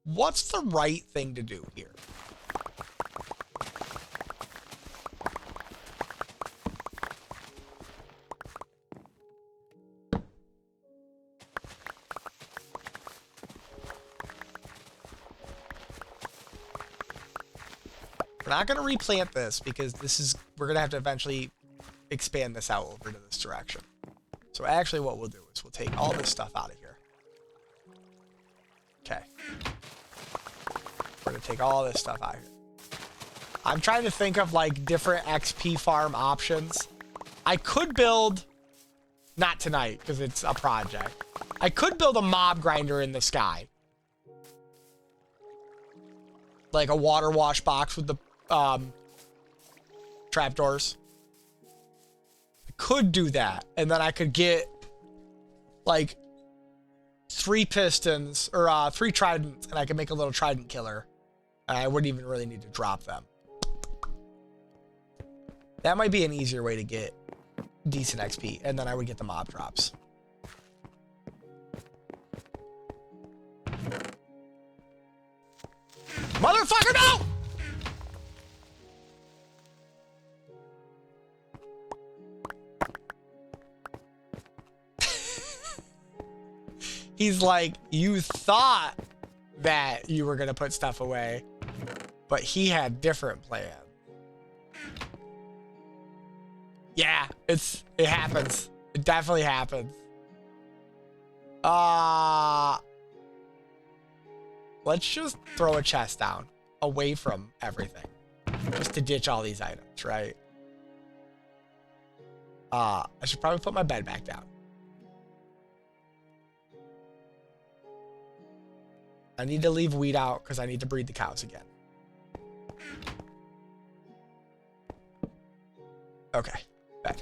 What's the right thing to do here? We're not going to replant this because we're going to have to eventually expand this out over to this direction. So actually what we'll do is we'll take all this stuff out of here. Okay. We're going to take all this stuff out of here. I'm trying to think of like different XP farm options. I could build, not tonight because it's a project. I could build a mob grinder in the sky. Like a water wash box with the trapdoors. I could do that, and then I could get like 3 pistons or 3 tridents, and I could make a little trident killer. And I wouldn't even really need to drop them. That might be an easier way to get decent XP, and then I would get the mob drops. Motherfucker, no! He's like, you thought that you were gonna put stuff away, but he had different plans. Yeah, it happens. It definitely happens. Let's just throw a chest down away from everything. Just to ditch all these items, right? I should probably put my bed back down. I need to leave wheat out because I need to breed the cows again. Okay, bed.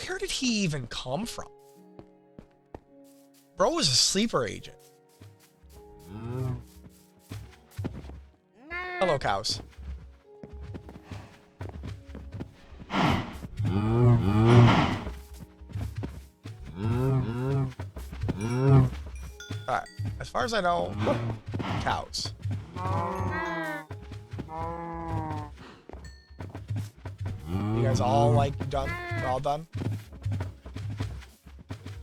Where did he even come from? Bro was a sleeper agent. Hello, cows. Alright, as far as I know, cows. You guys all like done? You're all done?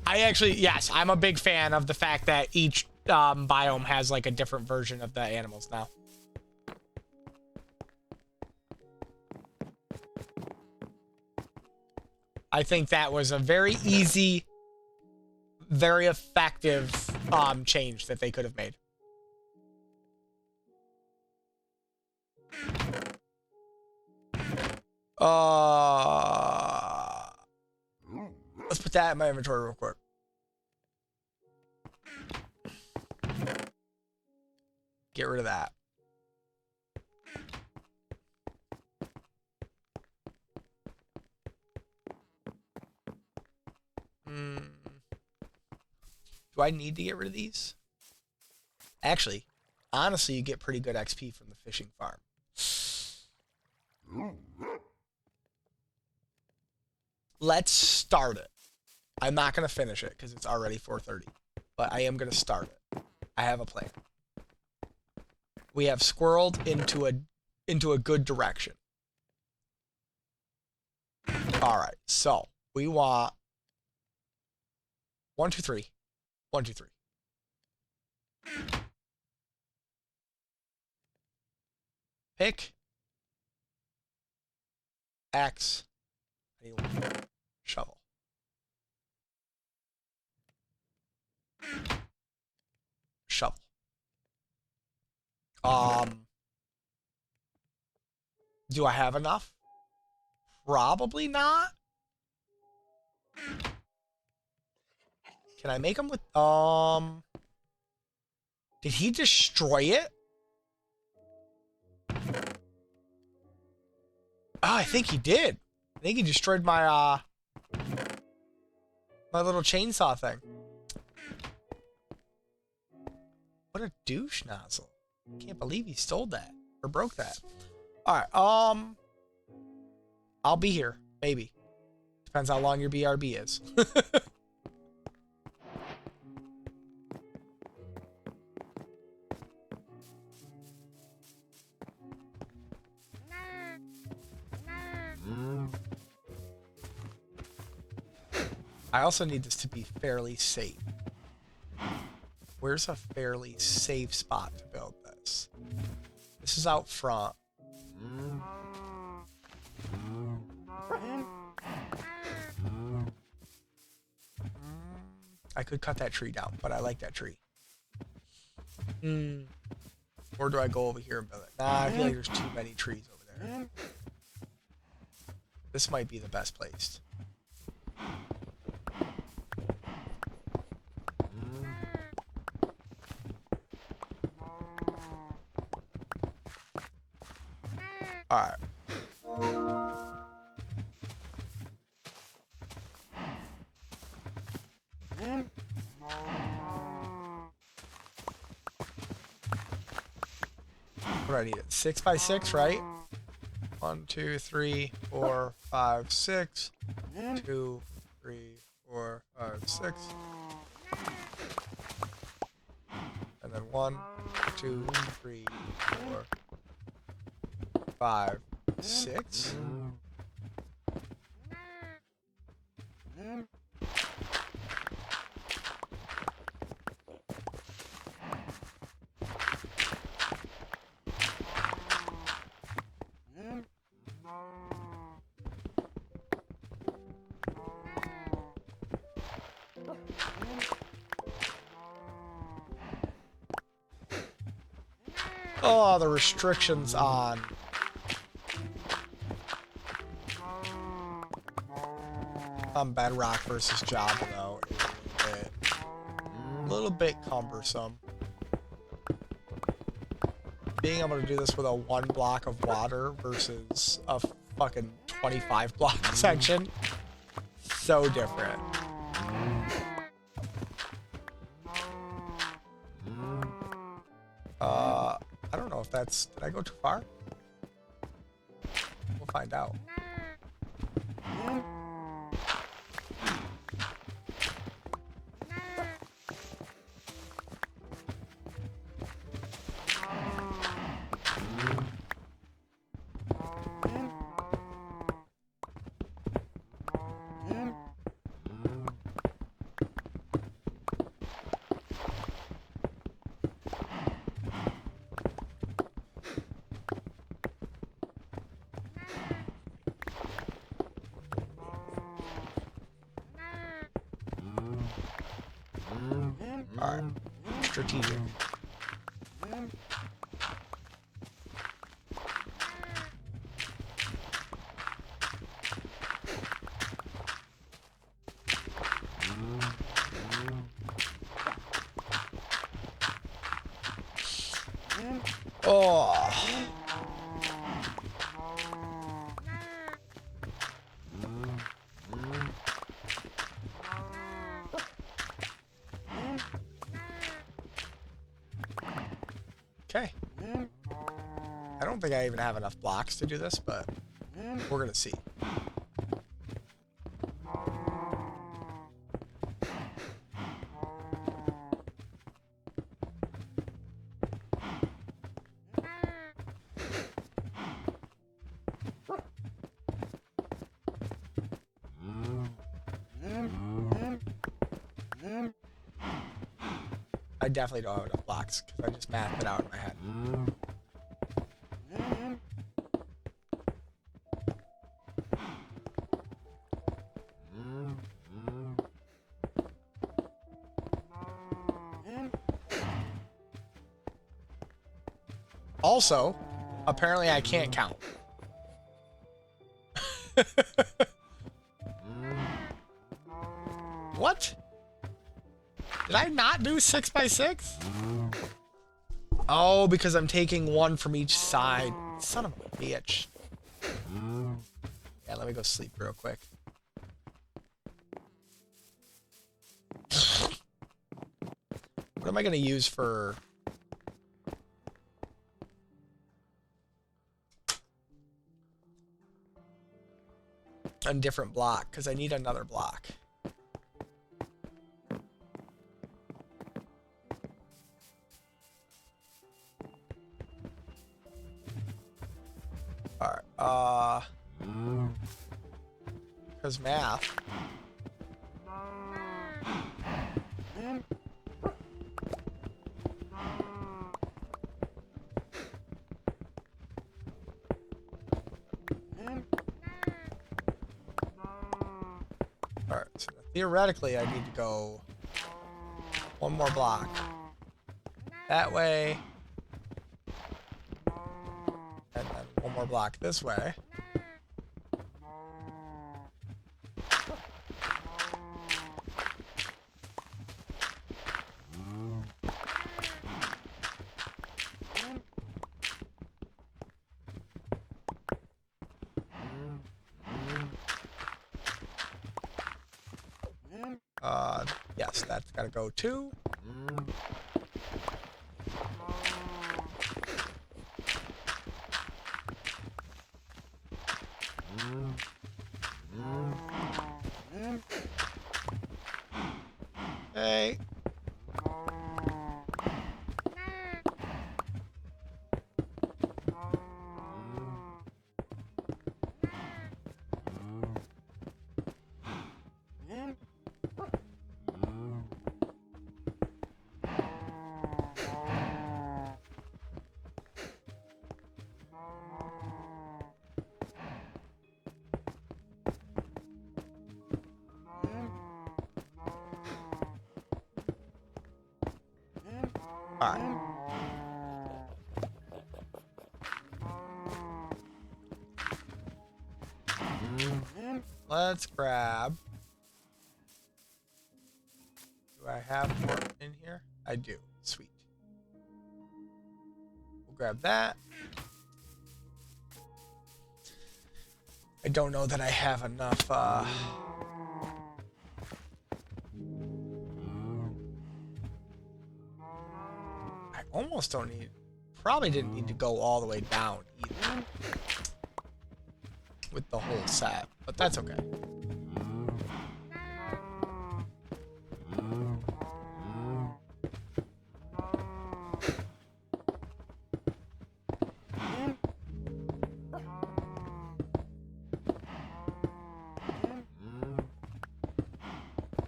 I actually, yes, I'm a big fan of the fact that each biome has like a different version of the animals now. I think that was a very easy, very effective change that they could have made. Let's put that in my inventory real quick. Get rid of that. Do I need to get rid of these? Actually, honestly, you get pretty good XP from the fishing farm. Let's start it. I'm not going to finish it because it's already 4:30, but I am going to start it. I have a plan. We have squirreled into a good direction. All right, so we want 1, 2, 3. 1, 2, 3. Pick X. Shovel. Shovel. Do I have enough? Probably not. Can I make them with, did he destroy it? Oh, I think he did. I think he destroyed my, my little chainsaw thing. What a douche nozzle. Can't believe he stole that or broke that. All right. I'll be here. Maybe. Depends how long your BRB is. I also need this to be fairly safe. Where's a fairly safe spot to build this? This is out front. I could cut that tree down, but I like that tree. Or do I go over here and build it? Nah, I feel like there's too many trees over there. This might be the best place. Alright. What do I need? 6 by 6, right? 1, 2, 3, 4, 5, 6. 2, 3, 4, 5, 6. And then 1, 2, 3, 4, 5, 6. Oh, the restrictions on Bedrock versus Java, though, is a little bit cumbersome. Being able to do this with a 1 block of water versus a fucking 25 block section, so different. I don't know if that's... Did I go too far? We'll find out. Alright. Strategic. Oh. Okay. I don't think I even have enough blocks to do this, but we're gonna see. I definitely don't have enough blocks because I just mathed it out in my head. Also, apparently I can't count. What? Did I not do 6 by 6? Oh, because I'm taking 1 from each side. Son of a bitch. Yeah, let me go sleep real quick. What am I gonna use for... a different block because I need another block. Alright, because math. Alright, so theoretically I need to go one more block. That way. And then one more block this way. Yes, that's gotta go too. Hey. All right. Let's grab. Do I have more in here? I do. Sweet. We'll grab that. I don't know that I have enough. I almost don't need. Probably didn't need to go all the way down either. With the whole set, but that's okay.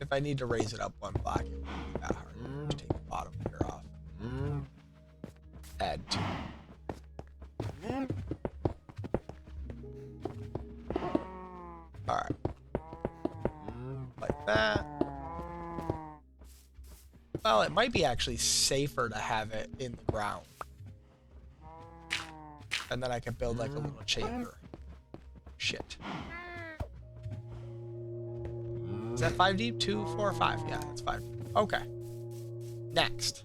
If I need to raise it up one block, it won't be that hard. Just take the bottom here off. Add 2. Alright. Like that. Well, it might be actually safer to have it in the ground. And then I can build like a little chamber. Shit. Is that 5 deep? 2, 4, 5? Yeah, that's 5 deep. Okay. Next.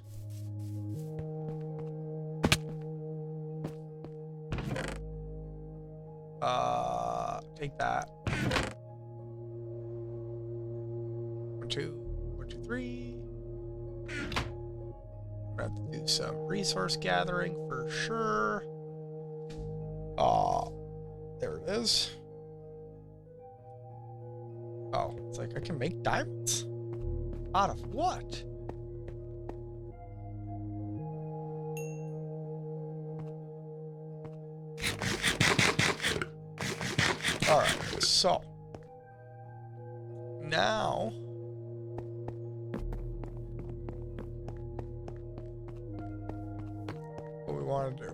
Take that. 1, 2, 1, 2, 3. We're gonna have to do some resource gathering for sure. There it is. Oh, it's like I can make diamonds? Out of what? Alright, so now what we want to do,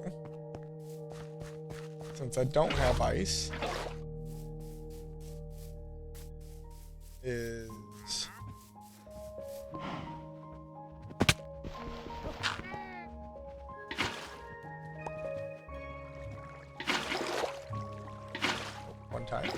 since I don't have ice, is one time.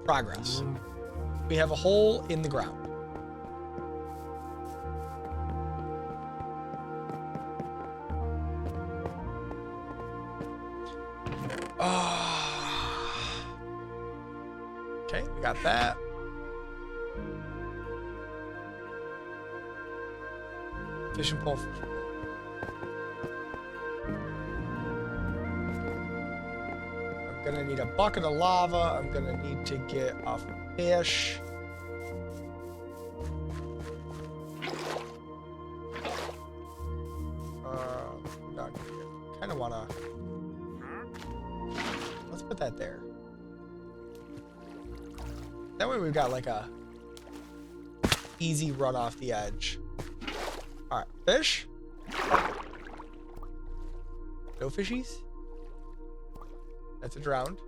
Progress. We have a hole in the ground. Okay, we got that. Fishing pole. I'm gonna need a bucket of lava. I'm gonna need to get a fish. Kind of wanna. Let's put that there. That way we've got like a easy run off the edge. All right, fish. No fishies. That's a drowned.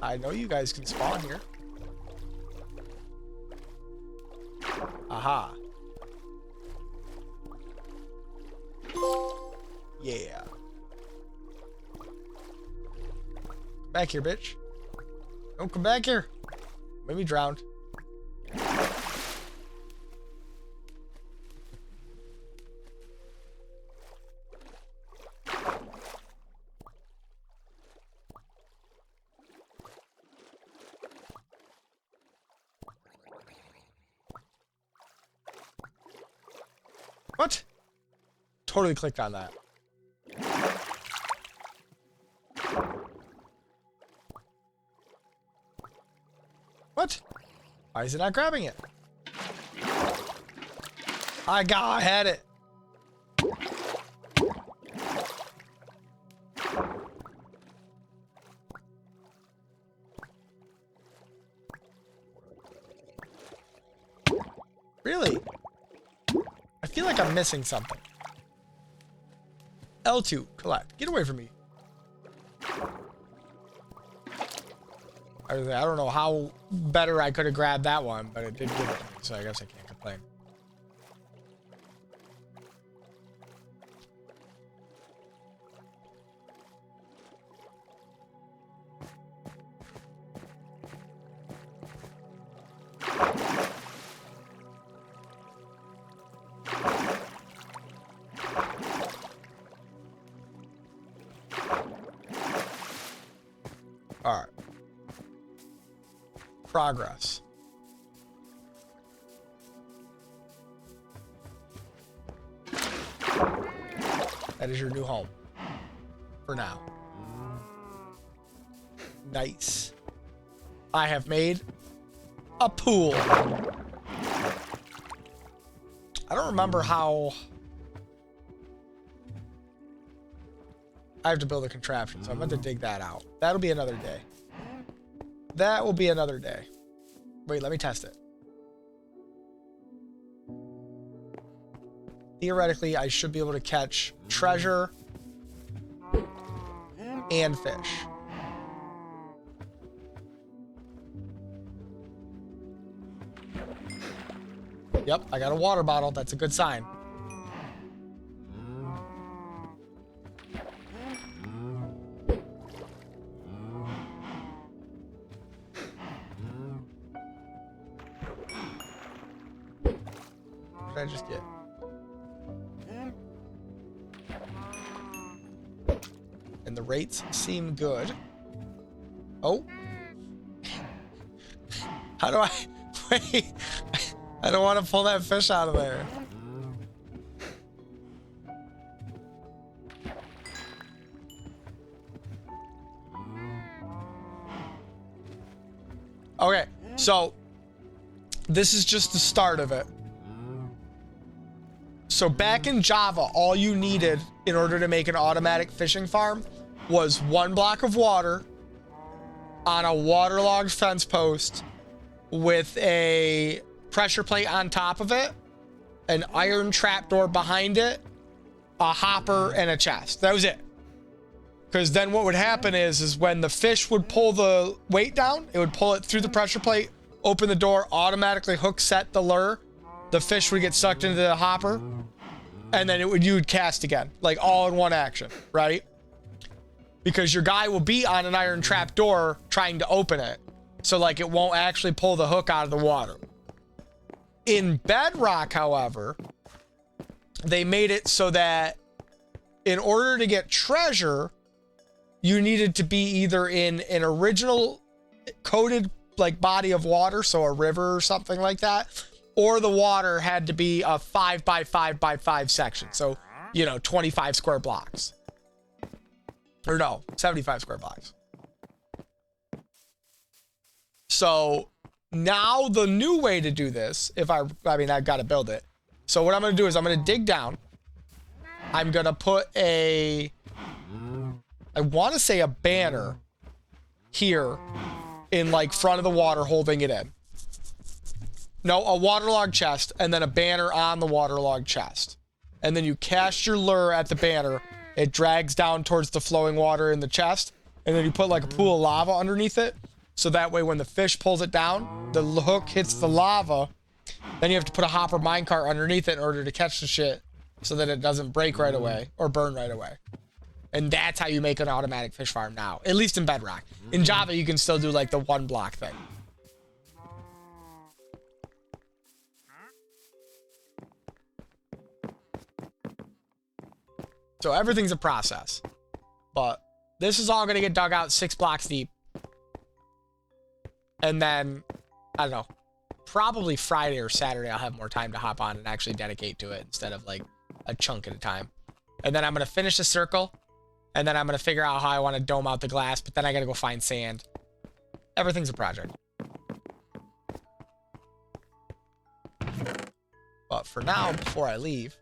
I know you guys can spawn here. Aha. Yeah. Come back here, bitch. Don't come back here. Maybe drowned. What? Totally clicked on that. What? Why is it not grabbing it? I had it. Really? I feel like I'm missing something. L2, collect. Get away from me. I don't know how better I could have grabbed that one, but it did give it to me, so I guess I can't complain. All right. Progress. That is your new home. For now. Nice. I have made a pool. I don't remember how... I have to build a contraption, so I'm going to dig that out. That'll be another day. That will be another day. Wait, let me test it. Theoretically, I should be able to catch treasure and fish. Yep, I got a water bottle. That's a good sign. What did I just get? And the rates seem good. Oh. How do I... Wait. I don't want to pull that fish out of there. Okay, so this is just the start of it. So back in Java, all you needed in order to make an automatic fishing farm was one block of water on a waterlogged fence post with a pressure plate on top of it, an iron trapdoor behind it, a hopper, and a chest. That was it. Because then what would happen is when the fish would pull the weight down, it would pull it through the pressure plate, open the door, automatically hook set the lure. The fish would get sucked into the hopper, and then you would cast again, like all in one action, right? because your guy will be on an iron trap door trying to open it. So like it won't actually pull the hook out of the water. In Bedrock, however, they made it so that in order to get treasure, you needed to be either in an original coated like body of water, so a river or something like that, or the water had to be a 5 by 5 by 5 section. So, you know, 25 square blocks. Or no, 75 square blocks. So now the new way to do this, if I mean, I've got to build it. So what I'm going to do is I'm going to dig down. I'm going to put I want to say a banner here in like front of the water holding it in. No, a waterlogged chest and then a banner on the waterlogged chest. And then you cast your lure at the banner. It drags down towards the flowing water in the chest. And then you put like a pool of lava underneath it. So that way when the fish pulls it down, the hook hits the lava. Then you have to put a hopper minecart underneath it in order to catch the shit so that it doesn't break right away or burn right away. And that's how you make an automatic fish farm now, at least in Bedrock. In Java, you can still do like the 1 block thing. So everything's a process. But this is all going to get dug out 6 blocks deep. And then, I don't know, probably Friday or Saturday, I'll have more time to hop on and actually dedicate to it instead of like a chunk at a time. And then I'm going to finish the circle. And then I'm going to figure out how I want to dome out the glass. But then I got to go find sand. Everything's a project. But for now, before I leave.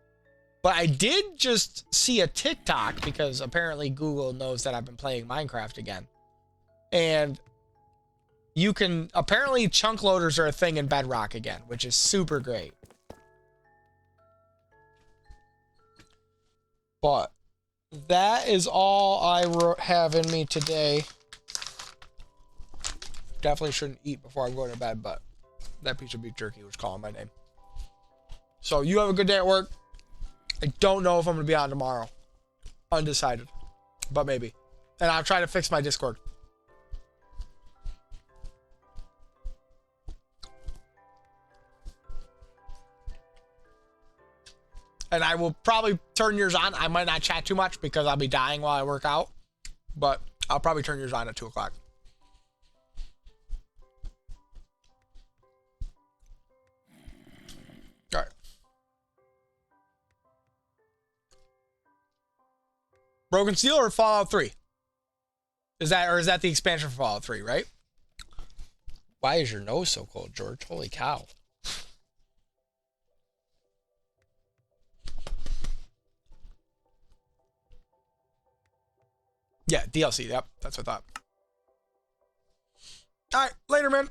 But I did just see a TikTok because apparently Google knows that I've been playing Minecraft again. And you can, apparently chunk loaders are a thing in Bedrock again, which is super great. But that is all I have in me today. Definitely shouldn't eat before I'm going to bed, but that piece of beef jerky was calling my name. So you have a good day at work. I don't know if I'm going to be on tomorrow. Undecided, but maybe. And I'll try to fix my Discord. And I will probably turn yours on. I might not chat too much because I'll be dying while I work out. But I'll probably turn yours on at 2 o'clock. All right. Broken Steel or Fallout 3? Is that the expansion for Fallout 3, right? Why is your nose so cold, George? Holy cow. Yeah, DLC. Yep, that's what I thought. All right, later, man.